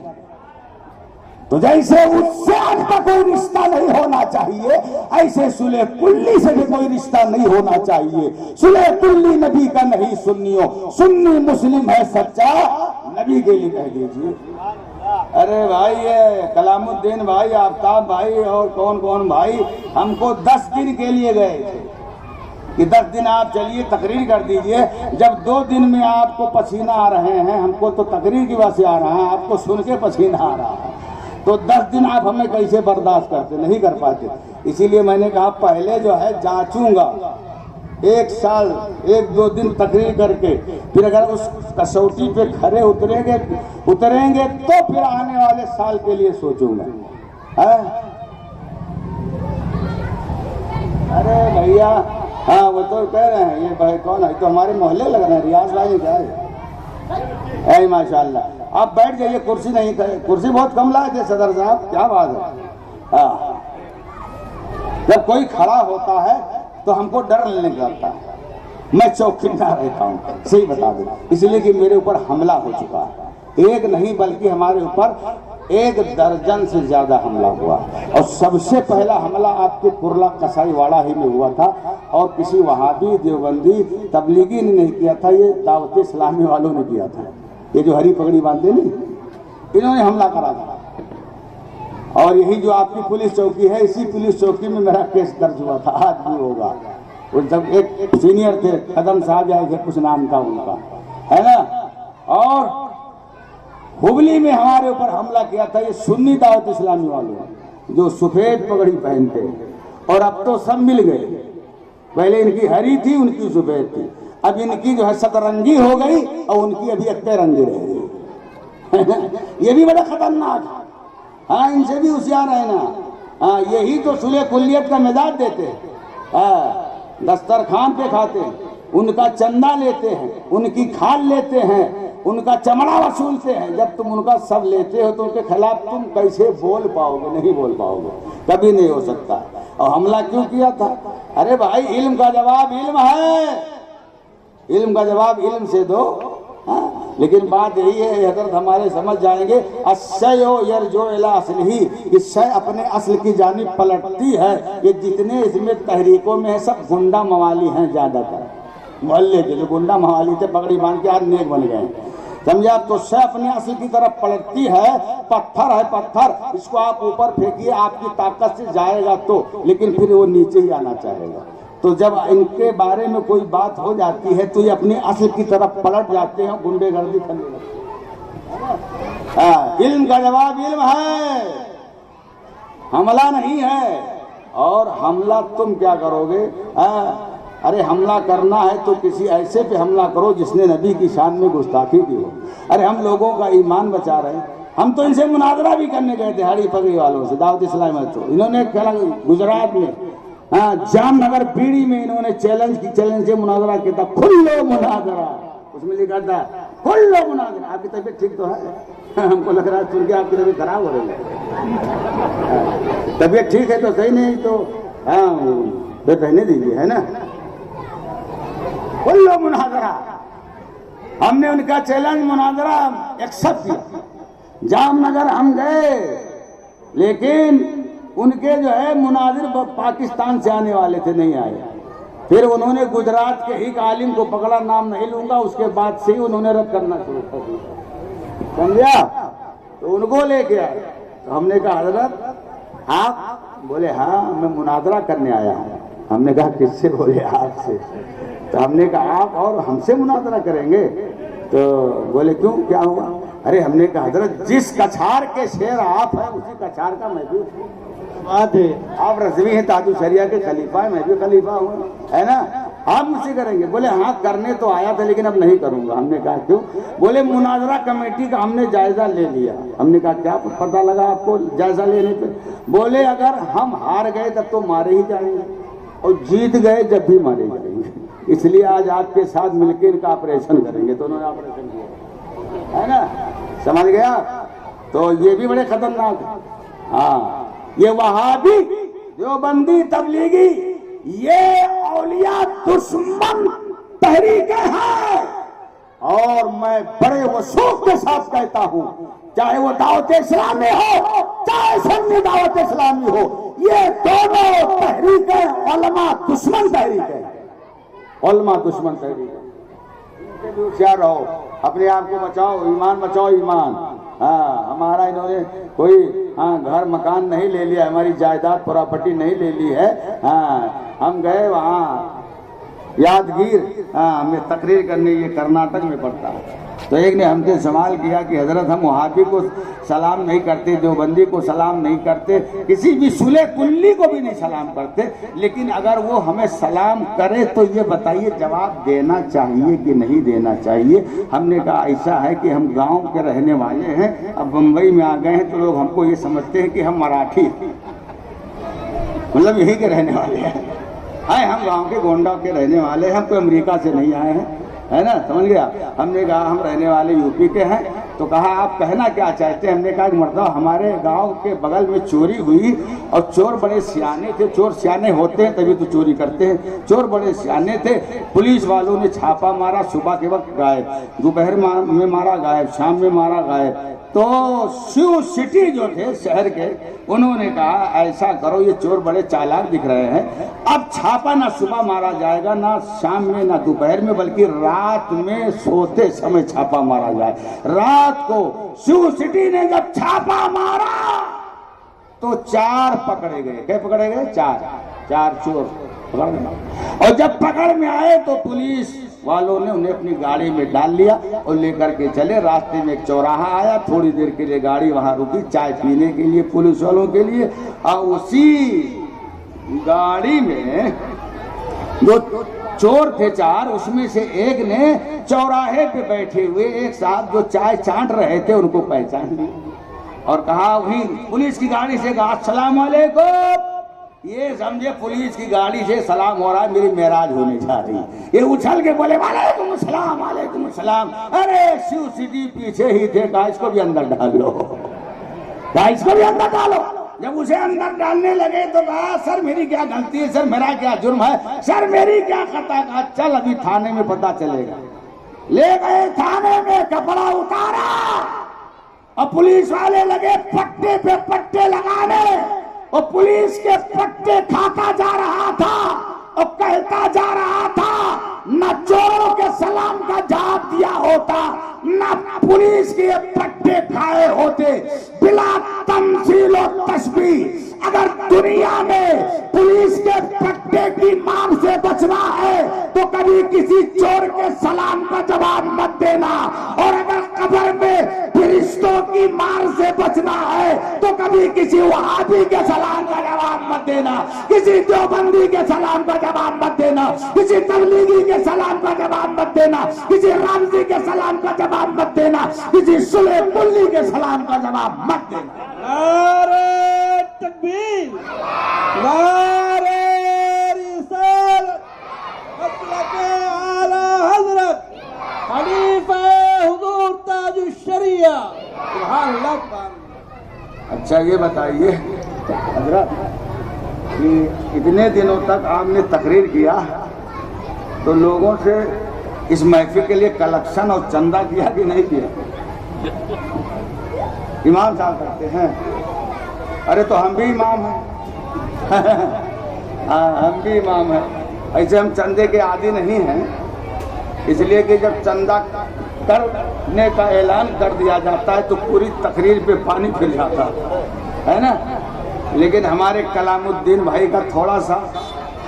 تو جیسے اس سے اب تک کوئی رشتہ نہیں ہونا چاہیے، ایسے صلح کلی سے بھی کوئی رشتہ نہیں ہونا چاہیے۔ صلح کلی نبی کا نہیں سنیو، سنی مسلم ہے سچا نبی کے لیے کہہ دیجیے۔ ارے بھائی یہ کلام الدین بھائی، آفتاب بھائی اور کون کون بھائی ہم کو 10 دن کے لیے گئے تھے کہ 10 دن آپ چلیے تقریر کر دیجئے۔ جب 2 دن میں آپ کو پسینہ آ رہے ہیں، ہم کو تو تقریر کی وجہ سے آ رہا ہے، آپ کو سن کے پسینہ آ رہا ہے، تو 10 دن آپ ہمیں کیسے برداشت کرتے؟ نہیں کر پاتے۔ اسی لیے میں نے کہا پہلے جو ہے جانچوں گا، 1 سال 1-2 دن تقریر کر کے پھر اگر اس کسوٹی پہ کھڑے اتریں گے تو پھر آنے والے سال کے لیے سوچوں گا۔ ارے بھیا ہاں وہ تو کہہ رہے ہیں یہ بھائی کون ہے، تو ہمارے محلے لگ رہے ہیں، ریاض بھائی کیا ہے؟ اے ماشاءاللہ آپ بیٹھ جائیے، کرسی نہیں، کرسی بہت کم لائے تھے صدر صاحب، کیا بات ہے۔ جب کوئی کھڑا ہوتا ہے تو ہم کو ڈر نہیں لگتا، میں چوکیدار رہتا ہوں، صحیح بتا دوں، اس لیے کہ میرے اوپر حملہ ہو چکا ہے، ایک نہیں بلکہ ہمارے اوپر 1 درجن سے زیادہ حملہ ہوا، اور سب سے پہلا حملہ آپ کے کرلا قصائی واڑہ ہی میں ہوا تھا، اور کسی وہابی دیوبندی تبلیغی نے نہیں کیا تھا، یہ دعوت اسلامی والوں نے کیا تھا، یہ جو ہری پگڑی باندھتے نہیں، انہوں نے حملہ کرا تھا۔ اور یہی جو آپ کی پولیس چوکی ہے، اسی پولیس چوکی میں میرا کیس درج ہوا تھا، آج بھی ہوگا۔ وہ جب ایک سینئر تھے قدم صاحب آئے تھے، کچھ نام تھا ان کا، ہے نا، اور ہبلی میں ہمارے اوپر حملہ کیا تھا یہ سنی دعوت اسلامی والوں جو سفید پگڑی پہنتے، اور اب تو سب مل گئے، پہلے ان کی ہری تھی، ان کی سفید تھی، اب ان کی جو ہے سترنگی ہو گئی اور ان کی ابھی اکتے رنگی رہ گئی۔ یہ بھی بڑا خطرناک ہے، ہاں ان سے بھی ہوشیار ہے نا. ہاں یہی تو صلح کلیت کا مزاج دیتے ہیں. ہاں دسترخوان پہ کھاتے ہیں, ان کا چندہ لیتے ہیں, ان کی کھال لیتے ہیں, ان کا چمڑا وصولتے ہیں. جب تم ان کا سب لیتے ہو تو ان کے خلاف تم کیسے بول پاؤ گے؟ نہیں بول پاؤ گے, کبھی نہیں ہو سکتا. اور حملہ کیوں کیا تھا؟ ارے بھائی علم کا جواب علم ہے, علم کا جواب علم سے دو. لیکن بات یہی ہے حضرت ہمارے سمجھ جائیں گے الشیء یرجع الی اصلہ, کہ شے اپنے اصل کی جانب پلٹتی ہے. یہ جتنے اس میں تحریکوں میں ہیں سب گنڈا موالی ہیں زیادہ تر, محلے کے جو گنڈا موالی تھے پگڑی باندھ کے آج نیک بن گئے. سمجھا؟ تو شے اپنے اصل کی طرف پلٹتی ہے. پتھر ہے پتھر, اس کو آپ اوپر پھینکیے آپ کی طاقت سے جائے گا تو, لیکن پھر وہ نیچے ہی آنا چاہے گا. تو جب ان کے بارے میں کوئی بات ہو جاتی ہے تو یہ اپنی اصل کی طرف پلٹ جاتے ہیں, گنڈے گردی کرنے لگتے ہیں. علم کا جواب علم ہے, حملہ نہیں ہے. اور حملہ تم کیا کرو گے؟ ارے حملہ کرنا ہے تو کسی ایسے پہ حملہ کرو جس نے نبی کی شان میں گستاخی کی ہو. ارے ہم لوگوں کا ایمان بچا رہے ہیں. ہم تو ان سے مناظرہ بھی کرنے گئے تھے ہاڑی پگڑی والوں سے, دعوت اسلامی میں. تو انہوں نے گجرات میں جام نگر بیڑی میں انہوں نے چیلنج سے مناظرہ کیا تھا. کھلو مناظرہ, اس میں لکھا تھا کھلو مناظرہ. آپ کی طبیعت ٹھیک تو ہے؟ ہم کو لگ رہا ہے سن کے آپ کی طبیعت خراب ہو رہی ہے. طبیعت ٹھیک ہے تو صحیح, نہیں تو بے پہنے دیجیے, ہے نا. کھلو مناظرہ, ہم نے ان کا چیلنج مناظرہ ایکسپٹ کیا. جام نگر ہم گئے, لیکن ان کے جو ہے مناظر پاکستان سے آنے والے تھے, نہیں آئے. پھر انہوں نے گجرات کے ایک عالم کو پکڑا, نام نہیں لوں گا, اس کے بعد سے ہی انہوں نے رد کرنا شروع کر دیا. سمجھا؟ تو ان کو لے کے آئے. تو ہم نے کہا حضرت آپ؟ بولے ہاں میں مناظرہ کرنے آیا ہوں. ہم نے کہا کس سے؟ بولے آپ سے. تو ہم نے کہا آپ اور ہم سے مناظرہ کریں گے؟ تو بولے کیوں, کیا ہوا؟ ارے ہم نے کہا حضرت جس کچھار کے شیر آپ ہیں اسی کچھار کا میں بھی بات ہے. آپ رضوی ہیں تاج الشریعہ کے خلیفہ ہیں, میں بھی خلیفہ ہوں, ہے نا. آپ مجھ سے کریں گے؟ بولے ہاں کرنے تو آیا تھا لیکن اب نہیں کروں گا. ہم نے کہا کیوں؟ بولے مناظرہ کمیٹی کا ہم نے جائزہ لے لیا. ہم نے کہا کیا پتہ لگا آپ کو جائزہ لینے پہ؟ بولے اگر ہم ہار گئے تب تو مارے ہی جائیں گے, اور جیت گئے جب بھی مارے جائیں گے, اس لیے آج آپ کے ساتھ مل کے ان کا آپریشن کریں گے. تو انہوں نے آپریشن کیا, ہے نا. سمجھ گیا؟ تو یہ بھی بڑے خطرناک ہے. ہاں یہ وہابی دیوبندی تبلیغی یہ اولیاء دشمن تحریکیں ہیں. اور میں بڑے وثوق کے ساتھ کہتا ہوں, چاہے وہ دعوت اسلامی ہو چاہے سنی دعوت اسلامی ہو, یہ دونوں تحریکیں علماء دشمن تحریکیں, علماء دشمن تحریکیں. ہوشیار رہو, اپنے آپ کو بچاؤ, ایمان بچاؤ, ایمان. ہاں ہمارا انہوں نے کوئی گھر مکان نہیں لے لیا, ہماری جائیداد پراپرٹی نہیں لے لی ہے. ہاں ہم گئے وہاں یادگیر, ہمیں تقریر کرنے, یہ کرناٹک میں پڑتا ہے. تو ایک نے ہم سے سوال کیا کہ حضرت ہم وہابی کو سلام نہیں کرتے, دیوبندی کو سلام نہیں کرتے, کسی بھی صلح کلی کو بھی نہیں سلام کرتے, لیکن اگر وہ ہمیں سلام کرے تو یہ بتائیے جواب دینا چاہیے کہ نہیں دینا چاہیے؟ ہم نے کہا ایسا ہے کہ ہم گاؤں کے رہنے والے ہیں, اب بمبئی میں آ گئے ہیں تو لوگ ہم کو یہ سمجھتے ہیں کہ ہم مراٹھی, مطلب یہی کے رہنے والے ہیں. ہم گاؤں کے گونڈا کے رہنے والے ہیں, ہم کوئی امریکہ سے نہیں آئے ہیں, ہے نا. سمجھ گیا؟ ہم نے کہا ہم رہنے والے یو پی کے ہیں. تو کہا آپ کہنا کیا چاہتے ہیں؟ ہم نے کہا کہ مرتبہ ہمارے گاؤں کے بغل میں چوری ہوئی, اور چور بڑے سیانے تھے, چور سیانے ہوتے ہیں تبھی تو چوری کرتے ہیں, چور بڑے سیانے تھے. پولیس والوں نے چھاپا مارا, صبح کے وقت غائب, دوپہر میں مارا غائب, شام میں مارا غائب. تو شیو سٹی جو تھے شہر کے, انہوں نے کہا ایسا کرو, یہ چور بڑے چالاک دکھ رہے ہیں, اب چھاپا نہ صبح مارا جائے گا, نہ شام میں, نہ دوپہر میں, بلکہ رات میں سوتے سمے چھاپا مارا جائے. رات کو شیو سٹی نے جب چھاپا مارا تو 4 پکڑے گئے. کیا پکڑے گئے؟ 4 چور پکڑ گئے. اور جب پکڑ میں آئے تو پولیس والوں نے انہیں اپنی گاڑی میں ڈال لیا اور لے کر کے چلے. راستے میں ایک چوراہا آیا, تھوڑی دیر کے لیے گاڑی وہاں رکی چائے پینے کے لیے پولیس والوں کے لیے, اور اسی گاڑی میں جو چور تھے 4, اس میں سے ایک نے چوراہے پہ بیٹھے ہوئے ایک صاحب جو چائے چانٹ رہے تھے ان کو پہچان لیا. اور کہا وہی پولیس کی گاڑی سے کہا السلام علیکم. یہ سمجھے پولیس کی گاڑی سے سلام ہو رہا ہے میری معراج ہونے جا رہی. یہ اچھل کے بولے وعلیکم السلام وعلیکم السلام. ارے شیو سٹی پیچھے ہی تھے. کہا اس کو بھی اندر ڈال لو, کہا اس کو بھی اندر ڈالو. جب اسے اندر ڈالنے لگے تو کہا سر میری کیا غلطی ہے, سر میرا کیا جرم ہے, سر میری کیا خطا. کہا چل ابھی تھانے میں پتہ چلے گا. لے گئے تھانے میں, کپڑا اتارا اور پولیس والے لگے پٹے پہ پٹے لگانے. اور پولیس کے پٹے کھاتا جا رہا تھا اور کہتا جا رہا تھا نہ چوروں کے سلام کا جواب دیا ہوتا نہ پولیس کے پٹے کھائے ہوتے. بلا تمثیل و تشبیہ اگر دنیا میں پولیس کے پٹے کی مار سے بچنا ہے تو کبھی کسی چور کے سلام کا جواب مت دینا. اور اگر قبر میں فرشتوں کی مار سے بچنا ہے تو کبھی کسی وہابی کے سلام کا جواب مت دینا, کسی دیوبندی کے سلام کا جواب مت دینا, کسی تبلیغی کے سلام کا جواب مت دینا, کسی رمزی کے سلام کا جواب مت دینا, کسی سلے کلی کے سلام کا جواب مت دینا. نعرہ تکبیر, نعرہ رسالت, مسلک اعلی حضرت خلیفہ حضور تاج الشریعہ. سبحان اللہ. اچھا یہ بتائیے حضرت کہ اتنے دنوں تک آپ نے تقریر کیا تو لوگوں سے اس محفل کے لیے کلیکشن اور چندہ کیا کہ نہیں کیا؟ امام صاحب کرتے ہیں. ارے تو ہم بھی امام ہیں, ہم بھی امام ہیں. ایسے ہم چندے کے عادی نہیں ہیں, اس لیے کہ جب چندہ کرنے کا اعلان کر دیا جاتا ہے تو پوری تقریر پہ پانی پھر جاتا ہے نا. لیکن ہمارے کلام الدین بھائی کا تھوڑا سا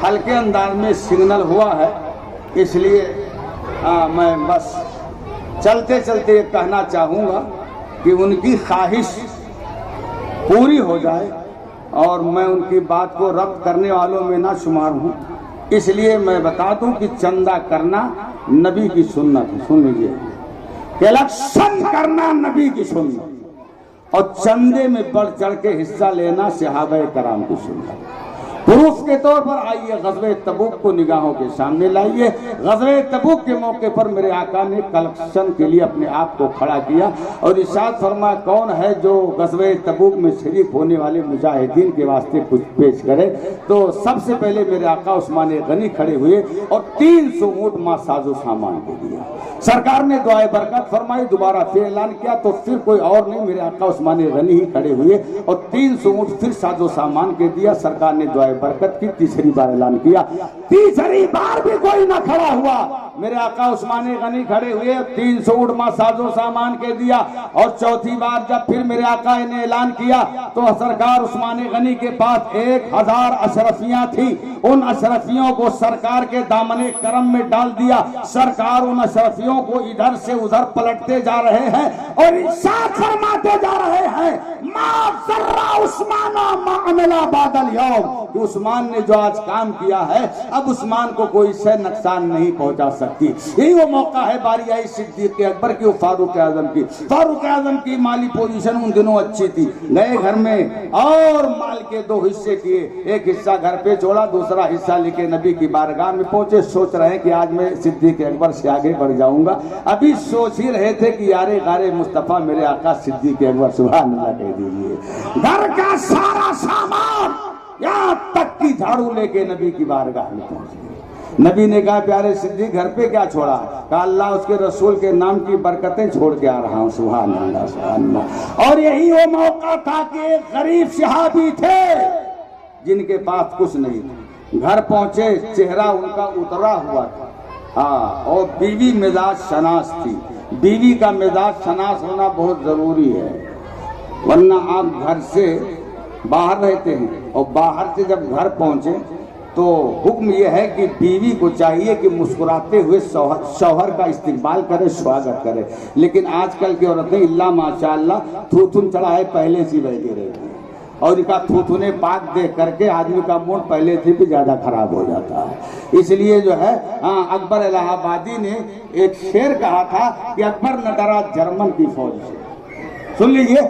ہلکے انداز میں سگنل ہوا ہے, اس لیے میں بس چلتے چلتے یہ کہنا چاہوں گا کہ ان کی خواہش پوری ہو جائے اور میں ان کی بات کو رد کرنے والوں میں نہ شمار ہوں. اس لیے میں بتا دوں کہ چندہ کرنا نبی کی سنت ہے. سن لیجیے, کلیکشن کرنا نبی کی سنت اور چندے میں بڑھ چڑھ کے حصہ لینا صحابہ کرام کی سنت. پروف کے طور پر آئیے غزوہ تبوک کو نگاہوں کے سامنے لائیے. غزوہ تبوک کے موقع پر میرے آقا نے کلیکشن کے لیے اپنے آپ کو کھڑا کیا اور ارشاد فرمایا کون ہے جو غزوہ تبوک میں شریک ہونے والے مجاہدین کے واسطے کچھ پیش کرے. تو سب سے پہلے میرے آقا عثمان غنی کھڑے ہوئے اور 300 اونٹ ماں ساز و سامان کو دیا. سرکار نے دعائے برکت فرمائی, دوبارہ پھر اعلان کیا تو پھر کوئی اور نہیں, میرے آقا عثمان غنی ہی کھڑے ہوئے اور 300 اونٹ پھر ساز و سامان کے دیا. سرکار نے دعائے برکت کی, تیسری بار اعلان کیا, تیسری بار بھی کوئی نہ کھڑا ہوا. میرے آقا عثمان غنی کھڑے ہوئے, 300 اونٹ ماں ساز و سامان کے دیا. اور چوتھی بار جب پھر میرے آقا نے اعلان کیا تو سرکار عثمان غنی کے پاس 1000 اشرفیاں تھی. ان اشرفیوں کو سرکار کے دامن کرم میں ڈال دیا. سرکار ان اشرفیوں کو ادھر سے ادھر پلٹتے جا رہے ہیں اور ارشاد فرماتے جا رہے ہیں ما ذرا عثمان ما عمل بعد اليوم. عثمان نے جو آج کام کیا ہے اب عثمان کو کوئی سے نقصان نہیں پہنچا سکتی. یہی وہ موقع ہے باری آئی صدیق اکبر کی, فاروق اعظم کی. فاروق اعظم کی مالی پوزیشن ان دنوں اچھی تھی, گئے گھر میں اور مال کے 2 حصے کیے. ایک حصہ گھر پہ چھوڑا, دوسرا حصہ لے کے نبی کی بارگاہ میں پہنچے. سوچ رہے ہیں کہ آج میں صدیق اکبر سے آگے بڑھ جاؤں گا. ابھی سوچ ہی رہے تھے کہ یارے غارے مصطفیٰ میرے آقا صدیق اکبر سبحان اللہ کہہ دیجیے. گھر کا سارا سامان یہاں تک کی جھاڑو لے کے نبی کی بارگاہ میں پہنچ گئے. نبی نے کہا پیارے صدیق گھر پہ کیا چھوڑا؟ کہا اللہ اس کے رسول کے نام کی برکتیں چھوڑ کے آ رہا ہوں. سبحان اللہ سبحان اللہ. اور یہی وہ موقع تھا کہ ایک غریب صحابی تھے جن کے پاس کچھ نہیں تھا. گھر پہنچے, چہرہ ان کا اترا ہوا تھا. اور بیوی مزاج شناس تھی. بیوی کا مزاج شناس ہونا بہت ضروری ہے, ورنہ آپ گھر سے باہر رہتے ہیں اور باہر سے جب گھر پہنچے تو حکم یہ ہے کہ بیوی کو چاہیے کہ مسکراتے ہوئے شوہر کا استقبال کرے, سواگت کرے. لیکن آج کل کی عورتیں اللہ ماشاءاللہ تھوتھن چڑھائے پہلے سے بیٹھی رہتی ہیں اور ان کا تھوتھنے پاک دیکھ کر کے آدمی کا موڈ پہلے سے بھی زیادہ خراب ہو جاتا ہے. اس لیے جو ہے اکبر الہ آبادی نے ایک شعر کہا تھا کہ اکبر نہ ڈرا جرمن کی فوج سے. سن لیجئے,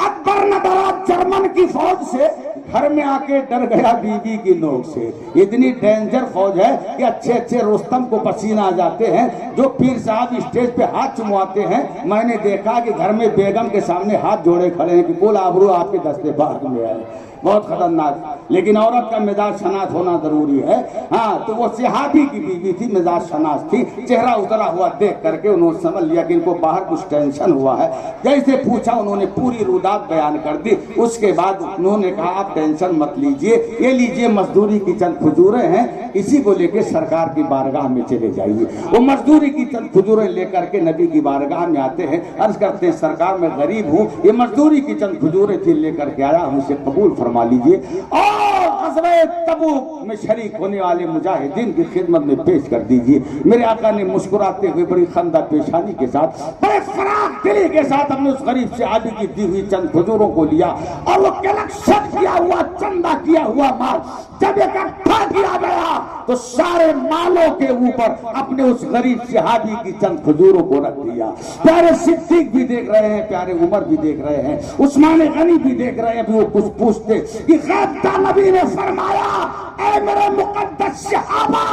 اکبر نہ ڈرا جرمن کی فوج سے، گھر میں آ کے ڈر گیا بیوی کی نوک سے۔ اتنی ڈینجر فوج ہے کہ اچھے اچھے رستم کو پسینہ آ جاتے ہیں، جو پیر صاحب اسٹیج پہ ہاتھ چمواتے ہیں، میں نے دیکھا کہ گھر میں بیگم کے سامنے ہاتھ جوڑے کھڑے ہیں کہ کل آبرو آپ کے دستے باغ میں آئے۔ بہت خطرناک، لیکن عورت کا مزاج شناس ہونا ضروری ہے۔ ہاں تو وہ صحابی کی بیوی تھی، مزاج شناس تھی، چہرہ اترا ہوا دیکھ کر کے انہوں نے سمجھ لیا کہ ان کو باہر کچھ ٹینشن ہوا ہے۔ جیسے پوچھا انہوں نے پوری رودات بیان کر دی۔ اس کے بعد انہوں نے کہا آپ ٹینشن مت لیجئے، یہ لیجئے مزدوری کی چند کھجوریں ہیں، اسی کو لے کے سرکار کی بارگاہ میں چلے جائیے۔ وہ مزدوری کی چند کھجوریں لے کر کے نبی کی بارگاہ میں آتے ہیں، عرض کرتے ہیں سرکار میں غریب ہوں، یہ مزدوری کی چند کھجوریں تھی لے کر کے آیا، ہم اسے قبول فرما لیجئے اور غزوہ تبوک میں شریک ہونے والے مجاہدین کی خدمت میں پیش کر دیجئے۔ میرے آقا نے مسکراتے ہوئے بڑی خندہ پیشانی کے ساتھ، بڑے فراغ دلی کے ساتھ اپنے اس غریب صحابی کی دی ہوئی چند کھجوروں کو لیا اور وہ کلیکشن کیا ہوا، چندہ کیا ہوا مال جب اکٹھا کیا گیا تو سارے مالوں کے اوپر اپنے اس غریب صحابی کی چند کھجوروں کو رکھ دیا۔ پیارے صدیق بھی دیکھ رہے ہیں، پیارے عمر بھی دیکھ رہے ہیں، عثمان غنی بھی دیکھ رہے ہیں، ابھی وہ کچھ پوچھتے کہ غیبتہ نبی نے فرمایا اے میرے مقدس صحابہ،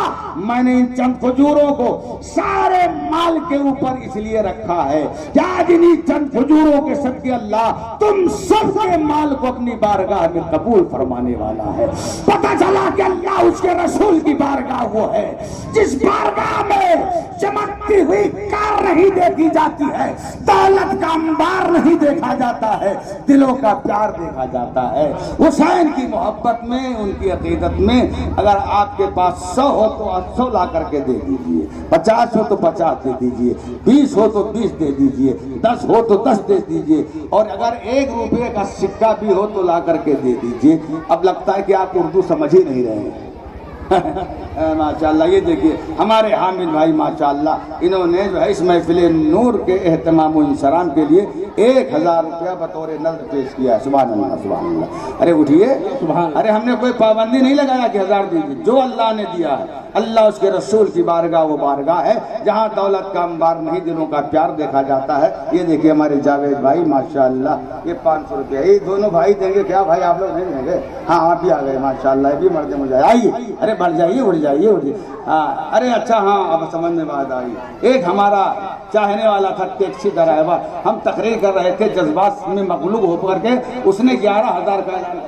میں نے ان چند کھجوروں کو سارے مال کے اوپر اس لیے رکھا ہے کہ آج انہی چند کھجوروں کے صدقے اللہ تم سب کے مال کو اپنی بارگاہ میں قبول فرمانے والا ہے۔ پتہ چلا کہ اللہ اس کے رسول کی بارگاہ وہ ہے جس بارگاہ میں چمکتی ہوئی کار نہیں دیکھی جاتی ہے، دولت کا انبار نہیں دیکھا جاتا ہے، دلوں کا پیار دیکھا جاتا ہے۔ حسین کی محبت میں، ان کی عقیدت میں اگر آپ کے پاس 100 ہو تو 100 لا کر کے دے دیجئے، 50 ہو تو 50 دے دیجئے، 20 ہو تو 20 دے دیجئے، 10 ہو تو 10 دے دیجئے، اور اگر 1 روپے کا سکہ بھی ہو تو لا کر کے دے دیجئے۔ اب لگتا ہے کہ آپ اردو سمجھ ہی نہیں رہے ہیں۔ ماشاءاللہ یہ دیکھیے ہمارے حامد بھائی ماشاءاللہ، انہوں نے جو ہے اس محفل نور کے اہتمام و انصرام کے لیے 1000 روپیہ بطور نظر پیش کیا ہے۔ سبحان اللہ سبحان اللہ۔ ارے اٹھیے، ارے ہم نے کوئی پابندی نہیں لگایا کہ 1000 دیجیے، جو اللہ نے دیا ہے، اللہ اس کے رسول کی بارگاہ وہ بارگاہ ہے جہاں دولت کا انبار نہیں دلوں کا پیار دیکھا جاتا ہے۔ یہ دیکھیے ہمارے جاوید بھائی ماشاءاللہ، یہ 500 روپیہ، یہ دونوں بھائی دیں گے کیا؟ بھائی آپ لوگ نہیں دیں گے؟ ہاں آپ بھی آ گئے ماشاءاللہ، یہ بھی مرد مجاہد، آئیے، ارے بڑھ جائیے اڑ جائیے اڑ جائیے۔ ہاں ارے اچھا، ہاں اب سمجھ میں بات آئی۔ ایک ہمارا چاہنے والا تھا ٹیکسی ڈرائیور، ہم تقریر کر رہے تھے، جذبات میں مغلوب ہو کر کے اس نے 11,000 کا اعلان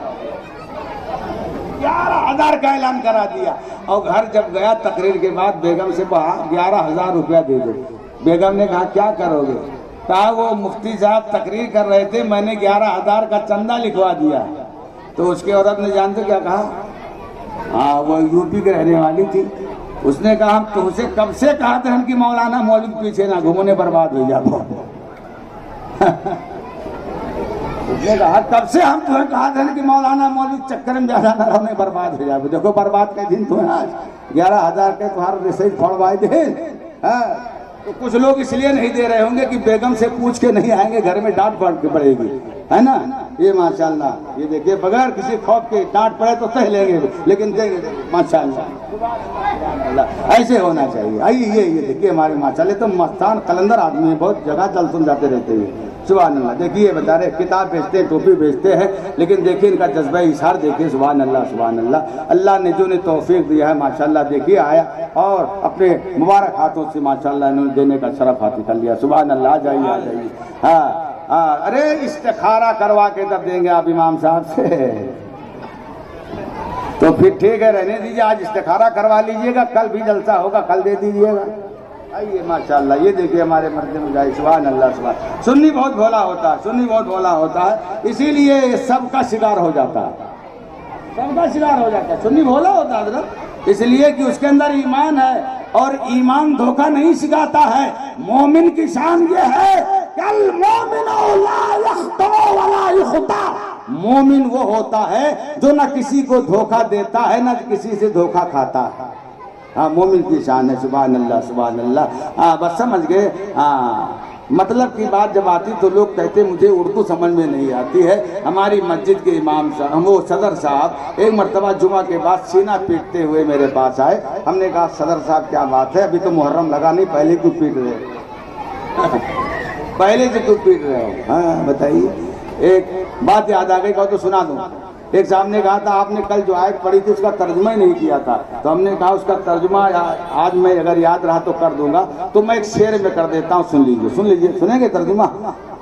11,000 کا اعلان کرا دیا، اور گھر جب گیا تقریر کے بعد بیگم سے کہا 11,000 روپیہ دے دو۔ بیگم نے کہا کیا کرو گے؟ کہا وہ مفتی صاحب تقریر کر رہے تھے، میں نے 11,000 کا چندہ لکھوا دیا۔ تو اس کی عورت نے جانتے کیا کہا؟ ہاں وہ یو پی کے رہنے والی تھی، اس نے کہا ہم تم سے کب سے کہا تھا کہ مولانا مولوی پیچھے نہ گھومنے برباد ہو جاؤ۔ اس نے کہا کب سے ہم تمہیں کہا تھا کہ مولانا مولوی چکر میں زیادہ نہ رہنے برباد ہو جاؤ۔ دیکھو برباد کا دن تو ہے آج، 11,000 کے تمہارا رسید پھوڑوائے دے۔ تو کچھ لوگ اس لیے نہیں دے رہے ہوں گے کہ بیگم سے پوچھ کے نہیں آئیں گے، گھر میں ڈانٹ پڑ کے پڑے گی، ہے نا؟ یہ ماشاءاللہ یہ دیکھیے بغیر کسی خوف کے ڈانٹ پڑے تو سہ لیں گے، لیکن ماشاءاللہ ایسے ہونا چاہیے۔ آئیے یہ دیکھیے ہمارے ماشاءاللہ تو مستان قلندر آدمی ہیں، بہت جگہ چل سن جاتے رہتے ہیں۔ سبحان اللہ، دیکھیے بیچارے کتاب بیچتے ہیں، ٹوپی بیچتے ہیں، لیکن دیکھیے ان کا جذبہ اظہار دیکھیے۔ سبحان اللہ سبحان اللہ، اللہ نے جو انہیں توفیق دیا ہے ماشاءاللہ دیکھیے آیا اور اپنے مبارک ہاتھوں سے ماشاءاللہ انہوں نے دینے کا شرف حاصل کر لیا۔ سبحان اللہ، آ جائیے آ جائیے۔ ہاں ارے استخارہ کروا کے تب دیں گے آپ امام صاحب سے، تو پھر ٹھیک ہے رہنے دیجیے، آج استخارہ کروا لیجئے گا، کل بھی جلسہ ہوگا، کل دے دیجئے گا۔ آئیے ماشاءاللہ یہ دیکھیے ہمارے مرد مجاہد، سبحان اللہ سبحان۔ سنی بہت بھولا ہوتا ہے، سنی بہت بھولا ہوتا ہے، اسی لیے سب کا شکار ہو جاتا ہے، سب کا شکار ہو جاتا ہے۔ سنی بھولا ہوتا ہے حضرت، اس لیے کہ اس کے اندر ایمان ہے، اور ایمان دھوکہ نہیں سکھاتا ہے۔ مومن کی شان یہ ہے کہ المومن لا یخطئ ولا یخطأ، مومن وہ ہوتا ہے جو نہ کسی کو دھوکہ دیتا ہے نہ کسی سے دھوکہ کھاتا ہے۔ ہاں مومن کی شان ہے، سبحان اللہ سبحان اللہ۔ ہاں بس سمجھ گئے۔ ہاں مطلب کی بات جب آتی تو لوگ کہتے مجھے اردو سمجھ میں نہیں آتی ہے۔ ہماری مسجد کے امام صاحب، وہ صدر صاحب ایک مرتبہ جمعہ کے بعد سینہ پیٹتے ہوئے میرے پاس آئے۔ ہم نے کہا صدر صاحب کیا بات ہے، ابھی تو محرم لگا نہیں، پہلے کیوں پیٹ رہے ہو؟ پہلے سے کیوں پیٹ رہے ہو؟ ہاں بتائیے۔ ایک بات یاد آ گئی، کہو تو سنا دوں۔ ایک صاحب نے کہا تھا آپ نے کل جو آیت پڑھی تھی اس کا ترجمہ ہی نہیں کیا تھا، تو ہم نے کہا اس کا ترجمہ آج میں اگر یاد رہا تو کر دوں گا، تو میں ایک شعر میں کر دیتا ہوں، سن لیجیے، سنیں گے ترجمہ؟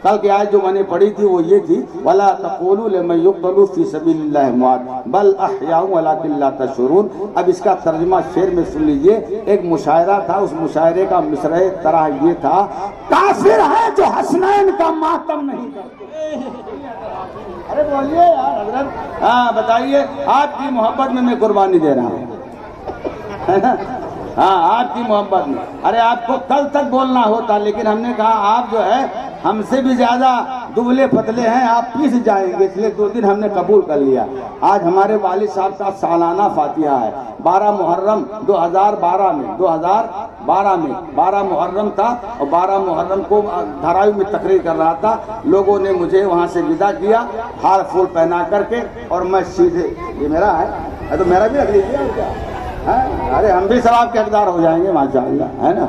کل کی آیت جو میں نے پڑھی تھی وہ یہ تھی، وَلَا تَقُولُوا لِمَن يُقْتَلُ فِي سَبِيلِ اللَّهِ أَمْوَاتٌ بَلْ أَحْيَاءٌ وَلَٰكِن لَّا تَشْعُرُونَ۔ اب اس کا ترجمہ شعر میں سن لیجیے۔ ایک مشاعرہ تھا، اس مشاعرے کا مصرع طرح یہ تھا، کافر ہے جو حسنین کا ماتم نہیں کرتے۔ ارے بولیے یار حضرت، ہاں بتائیے، آپ کی محبت میں قربانی دے رہا ہوں، ہاں آپ کی محبت میں۔ ارے آپ کو کل تک بولنا ہوتا، لیکن ہم نے کہا آپ جو ہے ہم سے بھی زیادہ دبلے پتلے ہیں، آپ پیس جائیں گے، اس لیے 2 دن ہم نے قبول کر لیا۔ آج ہمارے والد صاحب کا سالانہ فاتحہ ہے، 12 محرم 2012 میں 12 محرم تھا، اور 12 محرم کو دھراوی میں تقریر کر رہا تھا، لوگوں نے مجھے وہاں سے ودا کیا ہار پھول پہنا کر کے، اور میں سیدھے، یہ میرا ہے تو میرا بھی رکھ لیجیے اور کیا، ارے ہم بھی ثواب کے حقدار ہو جائیں گے ماشاءاللہ، ہے نا۔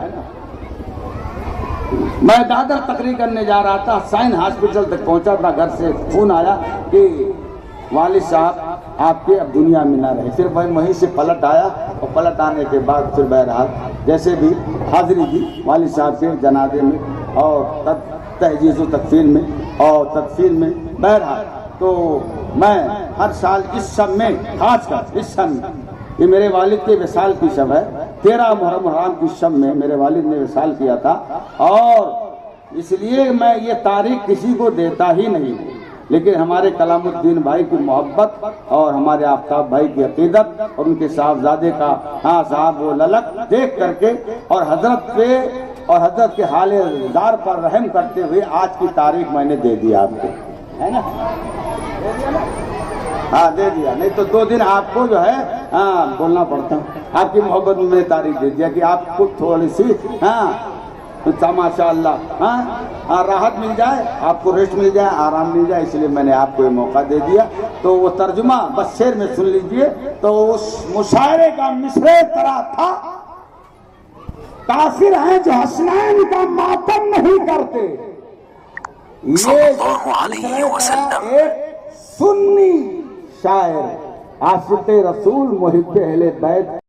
میں دادر تقریر کرنے جا رہا تھا، سائن ہاسپٹل تک پہنچا تھا، گھر سے فون آیا کہ والد صاحب آپ کے اب دنیا میں نہ رہے۔ پھر میں وہیں سے پلٹ آیا، اور پلٹ آنے کے بعد پھر بہرحال جیسے بھی حاضری دی والد صاحب کے جنازے میں، اور تجہیز و تکفین میں اور تدفین میں، بہرحال تو میں ہر سال اس شب میں، خاص کر اس شب میں، یہ میرے والد کے وصال کی شب ہے، 13 محرم حرام کی شب میں میرے والد نے وصال کیا تھا، اور اس لیے میں یہ تاریخ کسی کو دیتا ہی نہیں، لیکن ہمارے کلام الدین بھائی کی محبت اور ہمارے آفتاب بھائی کی عقیدت اور ان کے صاحبزادے کا صاحب و للک دیکھ کر کے، اور حضرت پہ اور حضرت کے حال دار پر رحم کرتے ہوئے آج کی تاریخ میں نے دے دیا آپ کو، ہے نا، ہاں دے دیا، نہیں تو 2 دن آپ کو جو ہے بولنا پڑتا۔ آپ کی محبت میں نے تاریخ دے دیا کہ آپ کو تھوڑی سی ماشاء اللہ راحت مل جائے، آپ کو ریسٹ مل جائے، آرام مل جائے، اس لیے میں نے آپ کو یہ موقع دے دیا۔ تو وہ ترجمہ بس شعر میں سن لیجئے۔ تو اس مشاعرے کا مصرع طرح تھا، کافر ہیں جو حسنین کا ماتم نہیں کرتے۔ یہ ایک سنی شاعر عاشق رسول محب اہل بیت